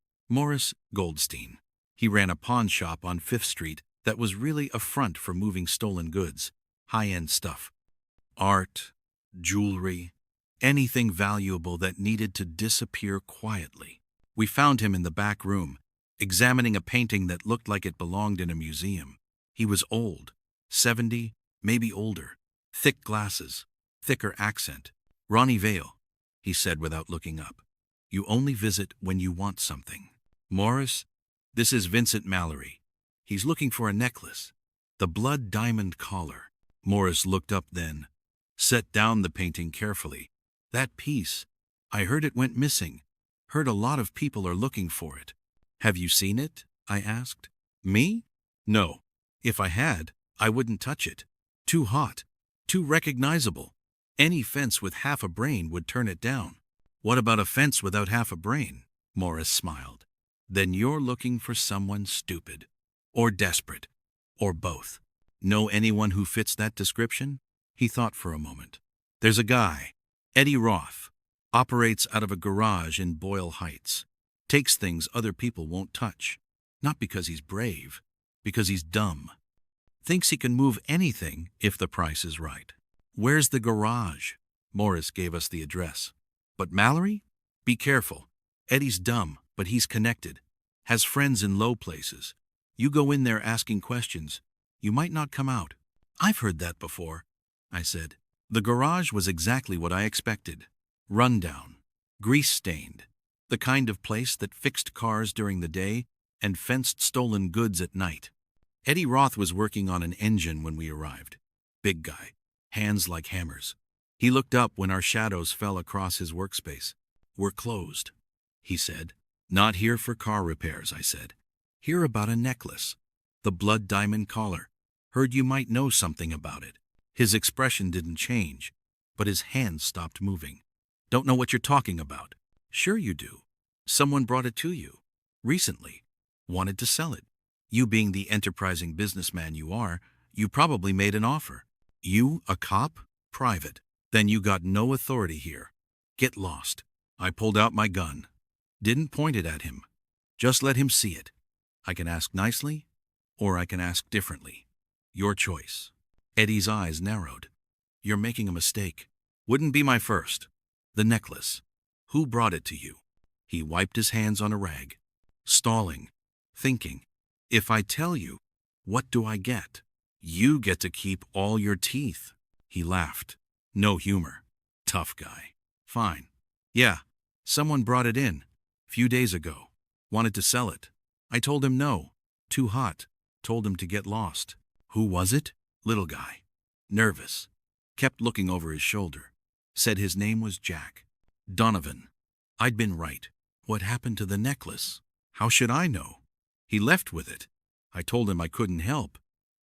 Goldstein. He ran a pawn shop on 5th Street that was really a front for moving stolen goods, high-end stuff. Art, jewelry, anything valuable that needed to disappear quietly. We found him in the back room, examining a painting that looked like it belonged in a museum. He was old, 70, maybe older. Thick glasses. Thicker accent. Ronnie Vale, he said without looking up. You only visit when you want something. Morris, this is Vincent Mallory. He's looking for a necklace. The blood diamond collar. Morris looked up then. Set down the painting carefully. That piece. I heard it went missing. Heard a lot of people are looking for it. Have you seen it? I asked. Me? No. If I had, I wouldn't touch it. Too hot. Too recognizable. Any fence with half a brain would turn it down. What about a fence without half a brain? Morris smiled. Then you're looking for someone stupid. Or desperate. Or both. Know anyone who fits that description? He thought for a moment. There's a guy. Eddie Roth. Operates out of a garage in Boyle Heights. Takes things other people won't touch. Not because he's brave. Because he's dumb. Thinks he can move anything if the price is right. Where's the garage? Morris gave us the address. But Mallory? Be careful. Eddie's dumb, but he's connected. Has friends in low places. You go in there asking questions. You might not come out. I've heard that before, I said. The garage was exactly what I expected. Rundown. Grease-stained. The kind of place that fixed cars during the day and fenced stolen goods at night. Eddie Roth was working on an engine when we arrived. Big guy. Hands like hammers. He looked up when our shadows fell across his workspace. We're closed, he said. Not here for car repairs, I said. Hear about a necklace. The blood diamond collar. Heard you might know something about it. His expression didn't change, but his hands stopped moving. Don't know what you're talking about. Sure you do. Someone brought it to you. Recently. Wanted to sell it. You being the enterprising businessman you are, you probably made an offer. You, a cop? Private. Then you got no authority here. Get lost. I pulled out my gun. Didn't point it at him. Just let him see it. I can ask nicely, or I can ask differently. Your choice. Eddie's eyes narrowed. You're making a mistake. Wouldn't be my first. The necklace. Who brought it to you? He wiped his hands on a rag. Stalling. Thinking. If I tell you, what do I get? You get to keep all your teeth. He laughed. No humor. Tough guy. Fine. Yeah. Someone brought it in. Few days ago. Wanted to sell it. I told him no. Too hot. Told him to get lost. Who was it? Little guy. Nervous. Kept looking over his shoulder. Said his name was Jack. Donovan. I'd been right. What happened to the necklace? How should I know? He left with it. I told him I couldn't help.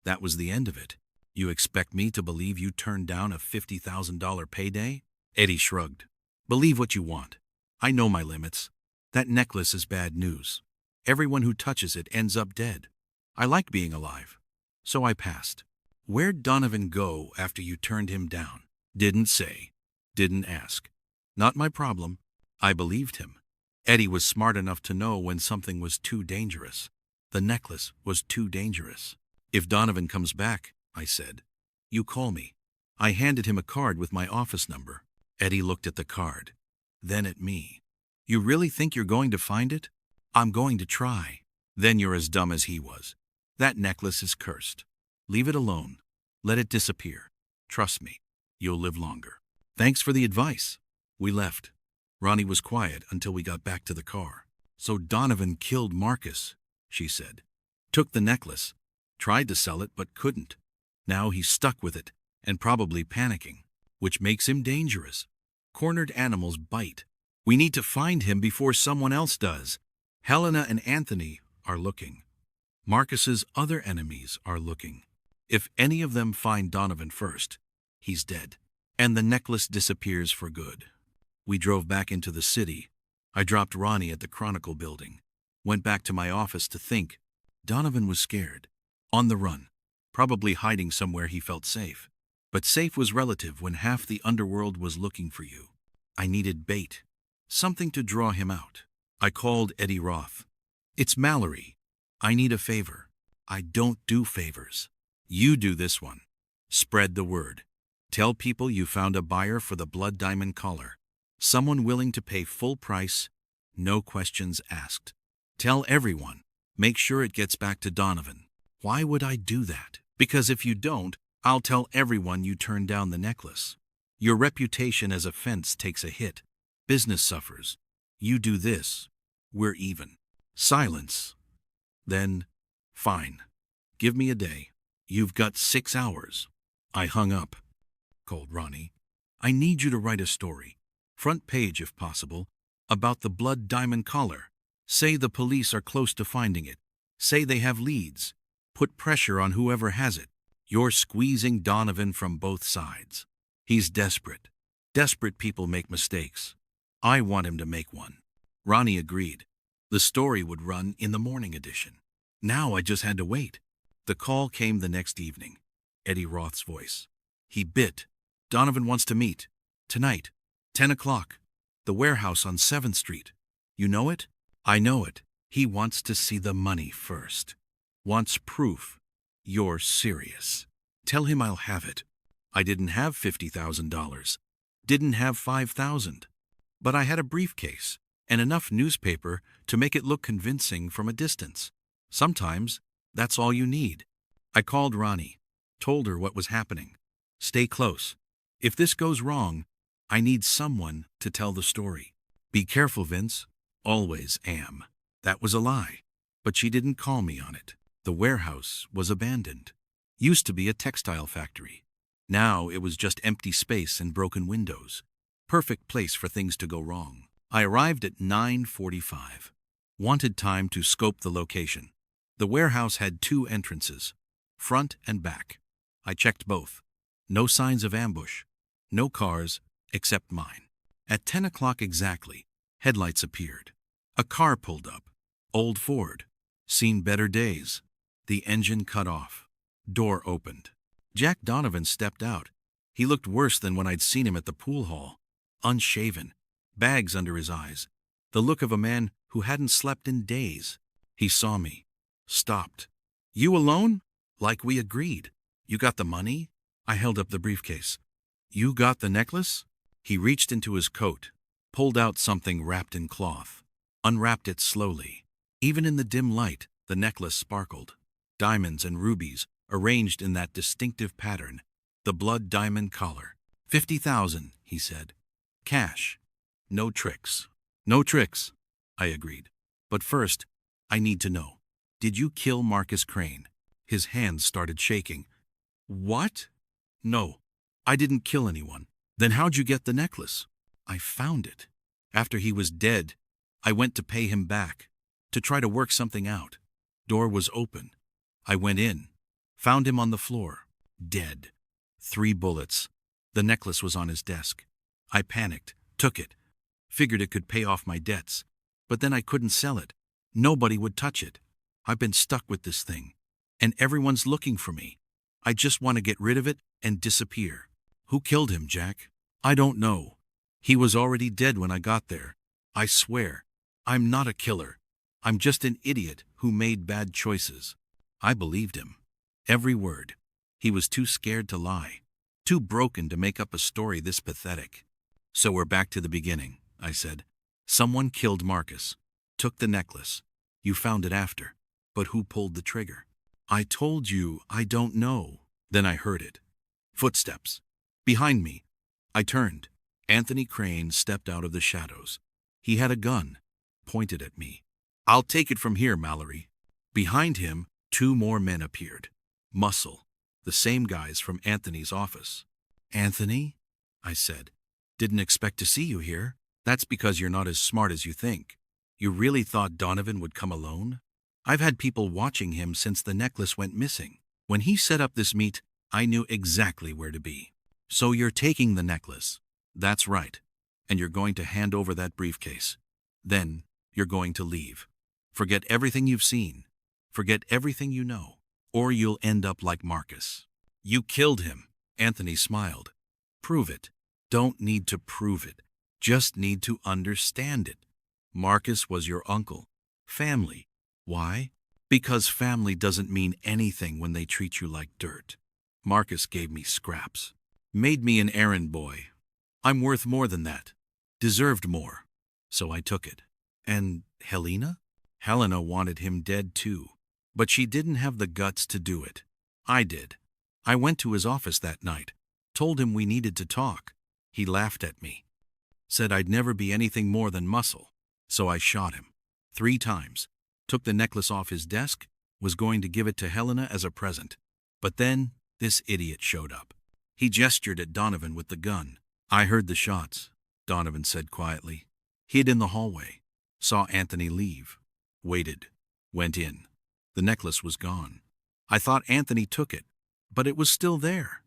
That was the end of it. You expect me to believe you turned down a $50,000 payday? Eddie shrugged. Believe what you want. I know my limits. That necklace is bad news. Everyone who touches it ends up dead. I like being alive. So I passed. Where'd Donovan go after you turned him down? Didn't say. Didn't ask. Not my problem. I believed him. Eddie was smart enough to know when something was too dangerous. The necklace was too dangerous. If Donovan comes back, I said, you call me. I handed him a card with my office number. Eddie looked at the card. Then at me. You really think you're going to find it? I'm going to try. Then you're as dumb as he was. That necklace is cursed. Leave it alone. Let it disappear. Trust me. You'll live longer. Thanks for the advice. We left. Ronnie was quiet until we got back to the car. So Donovan killed Marcus, she said. Took the necklace. Tried to sell it but couldn't. Now he's stuck with it and probably panicking, which makes him dangerous. Cornered animals bite. We need to find him before someone else does. Helena and Anthony are looking. Marcus's other enemies are looking. If any of them find Donovan first, he's dead. And the necklace disappears for good. We drove back into the city. I dropped Ronnie at the Chronicle building. Went back to my office to think. Donovan was scared. On the run. Probably hiding somewhere he felt safe. But safe was relative when half the underworld was looking for you. I needed bait. Something to draw him out. I called Eddie Roth. It's Mallory. I need a favor. I don't do favors. You do this one. Spread the word. Tell people you found a buyer for the blood diamond collar. Someone willing to pay full price, no questions asked. Tell everyone. Make sure it gets back to Donovan. Why would I do that? Because if you don't, I'll tell everyone you turned down the necklace. Your reputation as a fence takes a hit. Business suffers. You do this. We're even. Silence. Then, fine. Give me a day. You've got 6 hours. I hung up. Called Ronnie. I need you to write a story. Front page if possible. About the blood diamond collar. Say the police are close to finding it. Say they have leads. Put pressure on whoever has it. You're squeezing Donovan from both sides. He's desperate. Desperate people make mistakes. I want him to make one. Ronnie agreed. The story would run in the morning edition. Now I just had to wait. The call came the next evening. Eddie Roth's voice. He bit. Donovan wants to meet. Tonight. 10 o'clock. The warehouse on 7th Street. You know it? I know it. He wants to see the money first. Wants proof. You're serious. Tell him I'll have it. I didn't have $50,000. Didn't have $5,000. But I had a briefcase and enough newspaper to make it look convincing from a distance. Sometimes, that's all you need. I called Ronnie. Told her what was happening. Stay close. If this goes wrong, I need someone to tell the story. Be careful, Vince. Always am. That was a lie. But she didn't call me on it. The warehouse was abandoned. Used to be a textile factory. Now it was just empty space and broken windows. Perfect place for things to go wrong. I arrived at 9:45. Wanted time to scope the location. The warehouse had 2 entrances, front and back. I checked both. No signs of ambush. No cars, except mine. At 10 o'clock exactly, headlights appeared. A car pulled up. Old Ford. Seen better days. The engine cut off. Door opened. Jack Donovan stepped out. He looked worse than when I'd seen him at the pool hall. Unshaven. Bags under his eyes. The look of a man who hadn't slept in days. He saw me. Stopped. You alone? Like we agreed. You got the money? I held up the briefcase. You got the necklace? He reached into his coat, pulled out something wrapped in cloth, unwrapped it slowly. Even in the dim light, the necklace sparkled. Diamonds and rubies arranged in that distinctive pattern. The blood diamond collar. 50,000, he said. Cash. No tricks. No tricks, I agreed. But first, I need to know. Did you kill Marcus Crane? His hands started shaking. What? No, I didn't kill anyone. Then how'd you get the necklace? I found it. After he was dead, I went to pay him back, to try to work something out. Door was open. I went in, found him on the floor, dead. 3 bullets. The necklace was on his desk. I panicked, took it, figured it could pay off my debts. But then I couldn't sell it. Nobody would touch it. I've been stuck with this thing. And everyone's looking for me. I just want to get rid of it and disappear. Who killed him, Jack? I don't know. He was already dead when I got there. I swear. I'm not a killer. I'm just an idiot who made bad choices. I believed him. Every word. He was too scared to lie. Too broken to make up a story this pathetic. So we're back to the beginning, I said. Someone killed Marcus. Took the necklace. You found it after. But who pulled the trigger? I told you I don't know. Then I heard it. Footsteps. Behind me. I turned. Anthony Crane stepped out of the shadows. He had a gun. Pointed at me. I'll take it from here, Mallory. Behind him, 2 more men appeared. Muscle. The same guys from Anthony's office. Anthony? I said. Didn't expect to see you here. That's because you're not as smart as you think. You really thought Donovan would come alone? I've had people watching him since the necklace went missing. When he set up this meet, I knew exactly where to be. So you're taking the necklace. That's right. And you're going to hand over that briefcase. Then, you're going to leave. Forget everything you've seen. Forget everything you know. Or you'll end up like Marcus. You killed him. Anthony smiled. Prove it. Don't need to prove it. Just need to understand it. Marcus was your uncle. Family. Why? Because family doesn't mean anything when they treat you like dirt. Marcus gave me scraps. Made me an errand boy. I'm worth more than that. Deserved more. So I took it. And Helena? Helena wanted him dead too. But she didn't have the guts to do it. I did. I went to his office that night, told him we needed to talk. He laughed at me, said I'd never be anything more than muscle. So I shot him 3 times, took the necklace off his desk, was going to give it to Helena as a present. But then, this idiot showed up. He gestured at Donovan with the gun. I heard the shots, Donovan said quietly. Hid in the hallway. Saw Anthony leave. Waited. Went in. The necklace was gone. I thought Anthony took it, but it was still there.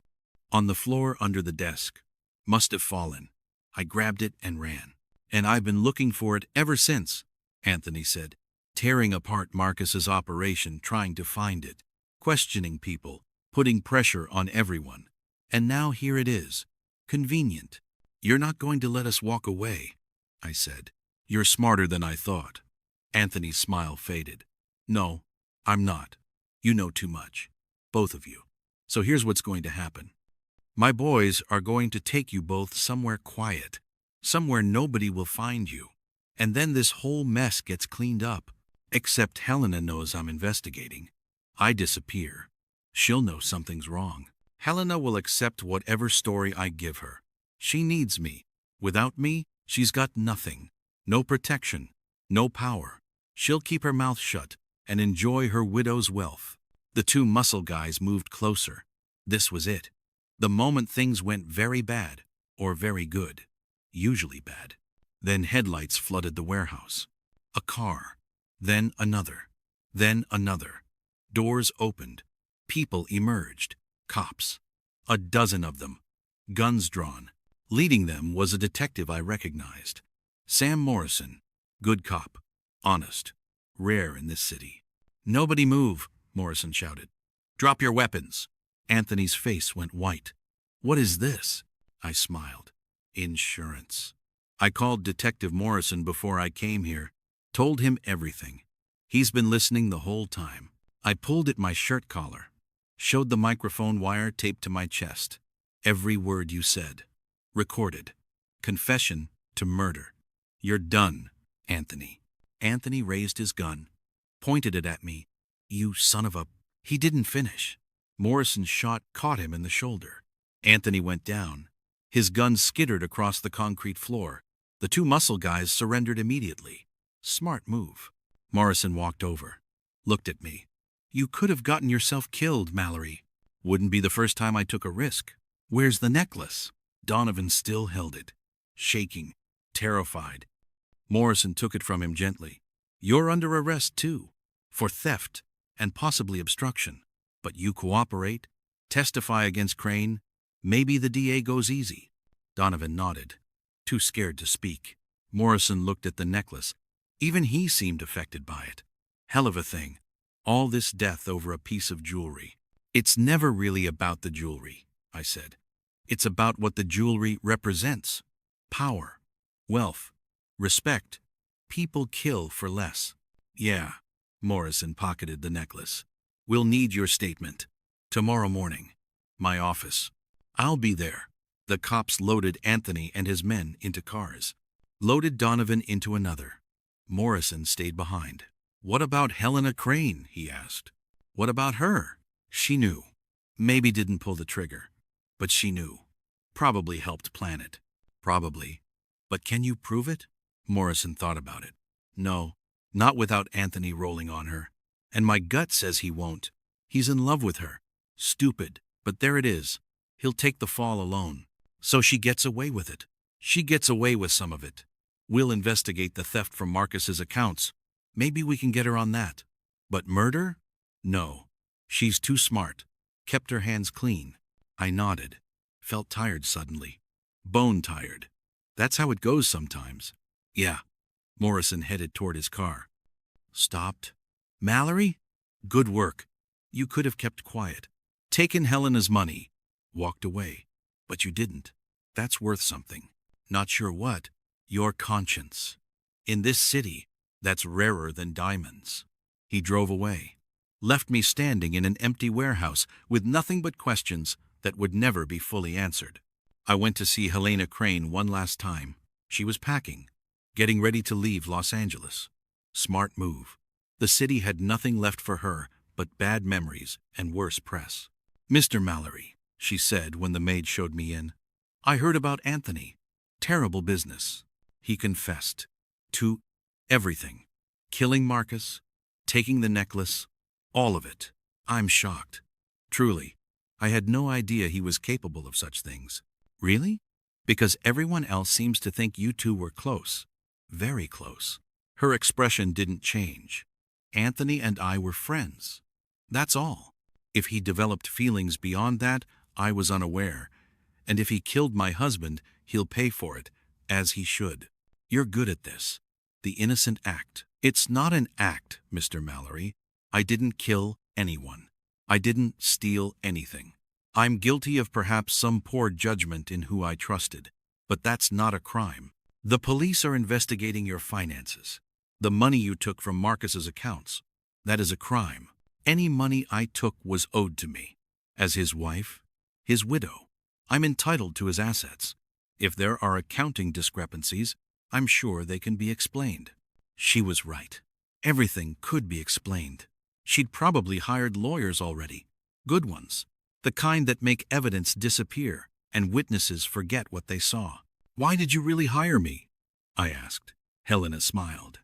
On the floor under the desk. Must have fallen. I grabbed it and ran. And I've been looking for it ever since, Anthony said, tearing apart Marcus's operation trying to find it, questioning people, putting pressure on everyone. And now here it is. Convenient. You're not going to let us walk away, I said. You're smarter than I thought. Anthony's smile faded. No, I'm not. You know too much. Both of you. So here's what's going to happen. My boys are going to take you both somewhere quiet, somewhere nobody will find you. And then this whole mess gets cleaned up. Except Helena knows I'm investigating. I disappear. She'll know something's wrong. Helena will accept whatever story I give her. She needs me. Without me, she's got nothing. No protection. No power. She'll keep her mouth shut and enjoy her widow's wealth. The 2 muscle guys moved closer. This was it. The moment things went very bad, or very good. Usually bad. Then headlights flooded the warehouse. A car. Then another. Then another. Doors opened. People emerged. Cops. A dozen of them. Guns drawn. Leading them was a detective I recognized. Sam Morrison. Good cop. Honest. Rare in this city. Nobody move, Morrison shouted. Drop your weapons. Anthony's face went white. What is this? I smiled. Insurance. I called Detective Morrison before I came here. Told him everything. He's been listening the whole time. I pulled at my shirt collar. Showed the microphone wire taped to my chest. Every word you said. Recorded. Confession to murder. You're done, Anthony. Anthony raised his gun. Pointed it at me. You son of a... He didn't finish. Morrison's shot caught him in the shoulder. Anthony went down. His gun skittered across the concrete floor. The 2 muscle guys surrendered immediately. Smart move. Morrison walked over. Looked at me. You could have gotten yourself killed, Mallory. Wouldn't be the first time I took a risk. Where's the necklace? Donovan still held it. Shaking. Terrified. Morrison took it from him gently. You're under arrest, too. For theft and possibly obstruction. But you cooperate, testify against Crane, maybe the DA goes easy. Donovan nodded, too scared to speak. Morrison looked at the necklace. Even he seemed affected by it. Hell of a thing. All this death over a piece of jewelry. It's never really about the jewelry, I said. It's about what the jewelry represents. Power, wealth, respect. People kill for less. Yeah. Morrison pocketed the necklace. We'll need your statement. Tomorrow morning. My office. I'll be there. The cops loaded Anthony and his men into cars. Loaded Donovan into another. Morrison stayed behind. What about Helena Crane? He asked. What about her? She knew. Maybe didn't pull the trigger. But she knew. Probably helped plan it. Probably. But can you prove it? Morrison thought about it. No. Not without Anthony rolling on her. And my gut says he won't. He's in love with her. Stupid. But there it is. He'll take the fall alone. So she gets away with it. She gets away with some of it. We'll investigate the theft from Marcus's accounts. Maybe we can get her on that. But murder? No. She's too smart. Kept her hands clean. I nodded. Felt tired suddenly. Bone tired. That's how it goes sometimes. Yeah. Morrison headed toward his car. Stopped. Mallory? Good work. You could have kept quiet. Taken Helena's money. Walked away. But you didn't. That's worth something. Not sure what. Your conscience. In this city, that's rarer than diamonds. He drove away. Left me standing in an empty warehouse with nothing but questions that would never be fully answered. I went to see Helena Crane one last time. She was packing. Getting ready to leave Los Angeles. Smart move. The city had nothing left for her but bad memories and worse press. "Mr. Mallory," she said when the maid showed me in, "I heard about Anthony. Terrible business." He confessed to everything. Killing Marcus, taking the necklace, all of it. I'm shocked. Truly, I had no idea he was capable of such things. Really? Because everyone else seems to think you two were close. Very close. Her expression didn't change. Anthony and I were friends. That's all. If he developed feelings beyond that, I was unaware. And if he killed my husband, he'll pay for it, as he should. You're good at this. The innocent act. It's not an act, Mr. Mallory. I didn't kill anyone. I didn't steal anything. I'm guilty of perhaps some poor judgment in who I trusted, but that's not a crime. The police are investigating your finances. The money you took from Marcus's accounts. That is a crime. Any money I took was owed to me. As his wife, his widow, I'm entitled to his assets. If there are accounting discrepancies, I'm sure they can be explained. She was right. Everything could be explained. She'd probably hired lawyers already. Good ones. The kind that make evidence disappear and witnesses forget what they saw. "Why did you really hire me?" I asked. Helena smiled.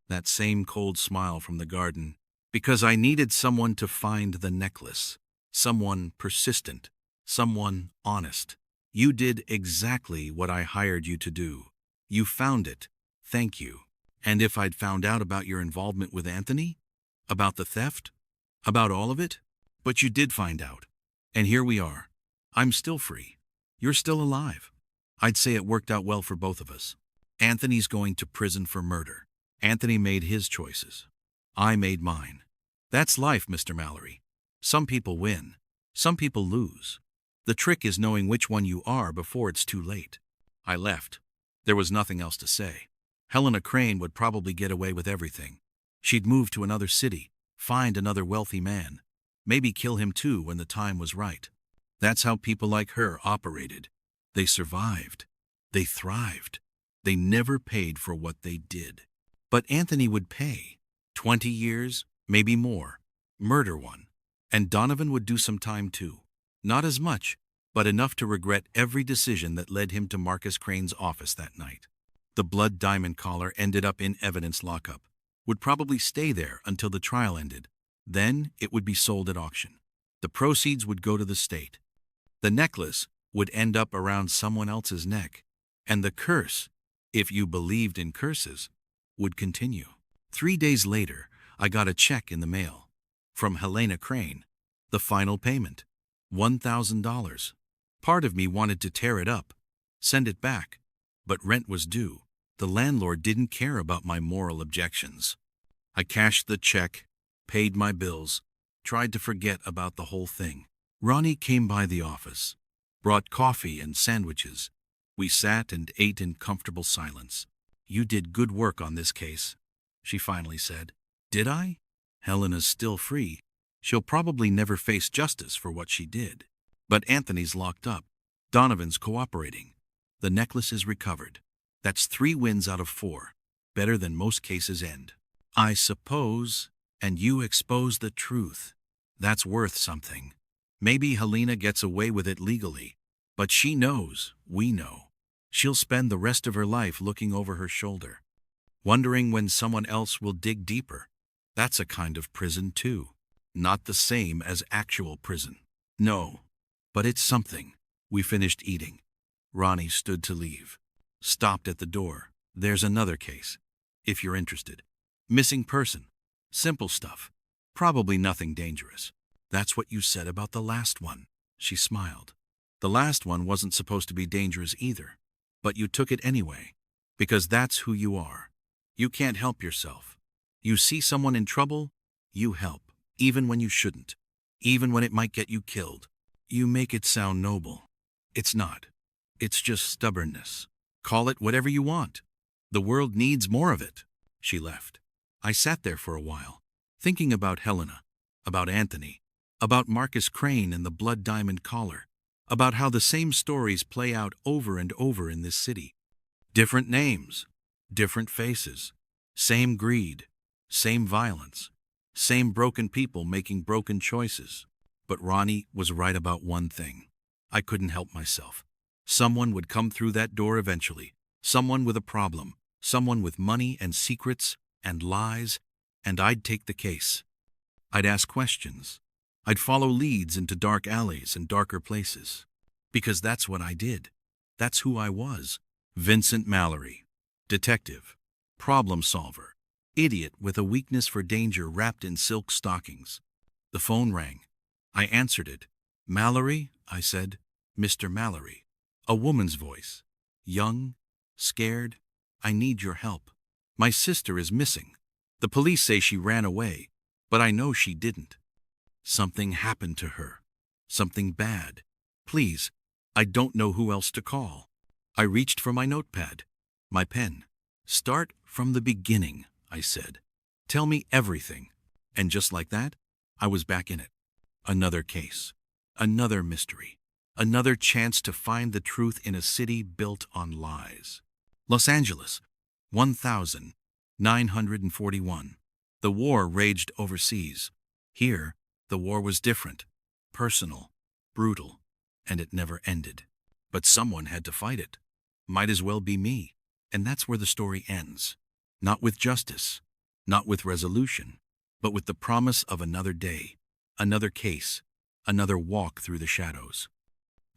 That same cold smile from the garden. "Because I needed someone to find the necklace. Someone persistent. Someone honest. You did exactly what I hired you to do. You found it. Thank you. And if I'd found out about your involvement with Anthony? About the theft? About all of it? But you did find out. And here we are. I'm still free. You're still alive. I'd say it worked out well for both of us. Anthony's going to prison for murder. Anthony made his choices. I made mine. That's life, Mr. Mallory. Some people win. Some people lose. The trick is knowing which one you are before it's too late." I left. There was nothing else to say. Helena Crane would probably get away with everything. She'd move to another city, find another wealthy man, maybe kill him too when the time was right. That's how people like her operated. They survived. They thrived. They never paid for what they did. But Anthony would pay. 20 years, maybe more. Murder one. And Donovan would do some time too. Not as much, but enough to regret every decision that led him to Marcus Crane's office that night. The blood diamond collar ended up in evidence lockup. Would probably stay there until the trial ended. Then it would be sold at auction. The proceeds would go to the state. The necklace would end up around someone else's neck. And the curse, if you believed in curses, would continue. 3 days later, I got a check in the mail. From Helena Crane. The final payment. $1,000. Part of me wanted to tear it up, send it back. But rent was due. The landlord didn't care about my moral objections. I cashed the check, paid my bills, tried to forget about the whole thing. Ronnie came by the office, brought coffee and sandwiches. We sat and ate in comfortable silence. "You did good work on this case," she finally said. "Did I? Helena's still free. She'll probably never face justice for what she did. But Anthony's locked up. Donovan's cooperating. The necklace is recovered. That's 3 wins out of 4. Better than most cases end. I suppose, and you expose the truth. That's worth something. Maybe Helena gets away with it legally, but she knows, we know. She'll spend the rest of her life looking over her shoulder, wondering when someone else will dig deeper. That's a kind of prison too. Not the same as actual prison. No, but it's something." We finished eating. Ronnie stood to leave. Stopped at the door. "There's another case, if you're interested. Missing person. Simple stuff. Probably nothing dangerous." "That's what you said about the last one." She smiled. "The last one wasn't supposed to be dangerous either. But you took it anyway. Because that's who you are. You can't help yourself. You see someone in trouble, you help. Even when you shouldn't. Even when it might get you killed. You make it sound noble. It's not. It's just stubbornness. Call it whatever you want. The world needs more of it." She left. I sat there for a while, thinking about Helena, about Anthony, about Marcus Crane and the blood diamond collar, about how the same stories play out over and over in this city. Different names, different faces, same greed, same violence, Same broken people making broken choices. But Ronnie was right about one thing. I couldn't help myself. Someone would come through that door eventually. Someone with a problem. Someone with money and secrets and lies. And I'd take the case. I'd ask questions. I'd follow leads into dark alleys and darker places. Because that's what I did. That's who I was. Vincent Mallory. Detective. Problem solver. Idiot with a weakness for danger wrapped in silk stockings. The phone rang. I answered it. "Mallory?" I said. "Mr. Mallory." A woman's voice. Young, scared. "I need your help. My sister is missing. The police say she ran away, but I know she didn't. Something happened to her. Something bad. Please, I don't know who else to call." I reached for my notepad, my pen. "Start from the beginning," I said. "Tell me everything." And just like that, I was back in it. Another case. Another mystery. Another chance to find the truth in a city built on lies. Los Angeles, 1941. The war raged overseas. Here, the war was different, personal, brutal, and it never ended. But someone had to fight it. Might as well be me. And that's where the story ends. Not with justice, not with resolution, but with the promise of another day, another case, another walk through the shadows.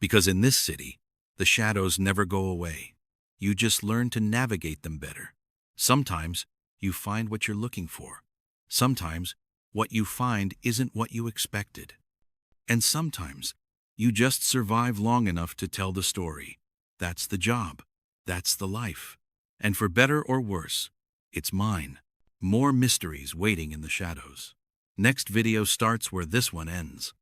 Because in this city, the shadows never go away. You just learn to navigate them better. Sometimes you find what you're looking for. Sometimes what you find isn't what you expected. And sometimes you just survive long enough to tell the story. That's the job. That's the life. And for better or worse, it's mine. More mysteries waiting in the shadows. Next video starts where this one ends.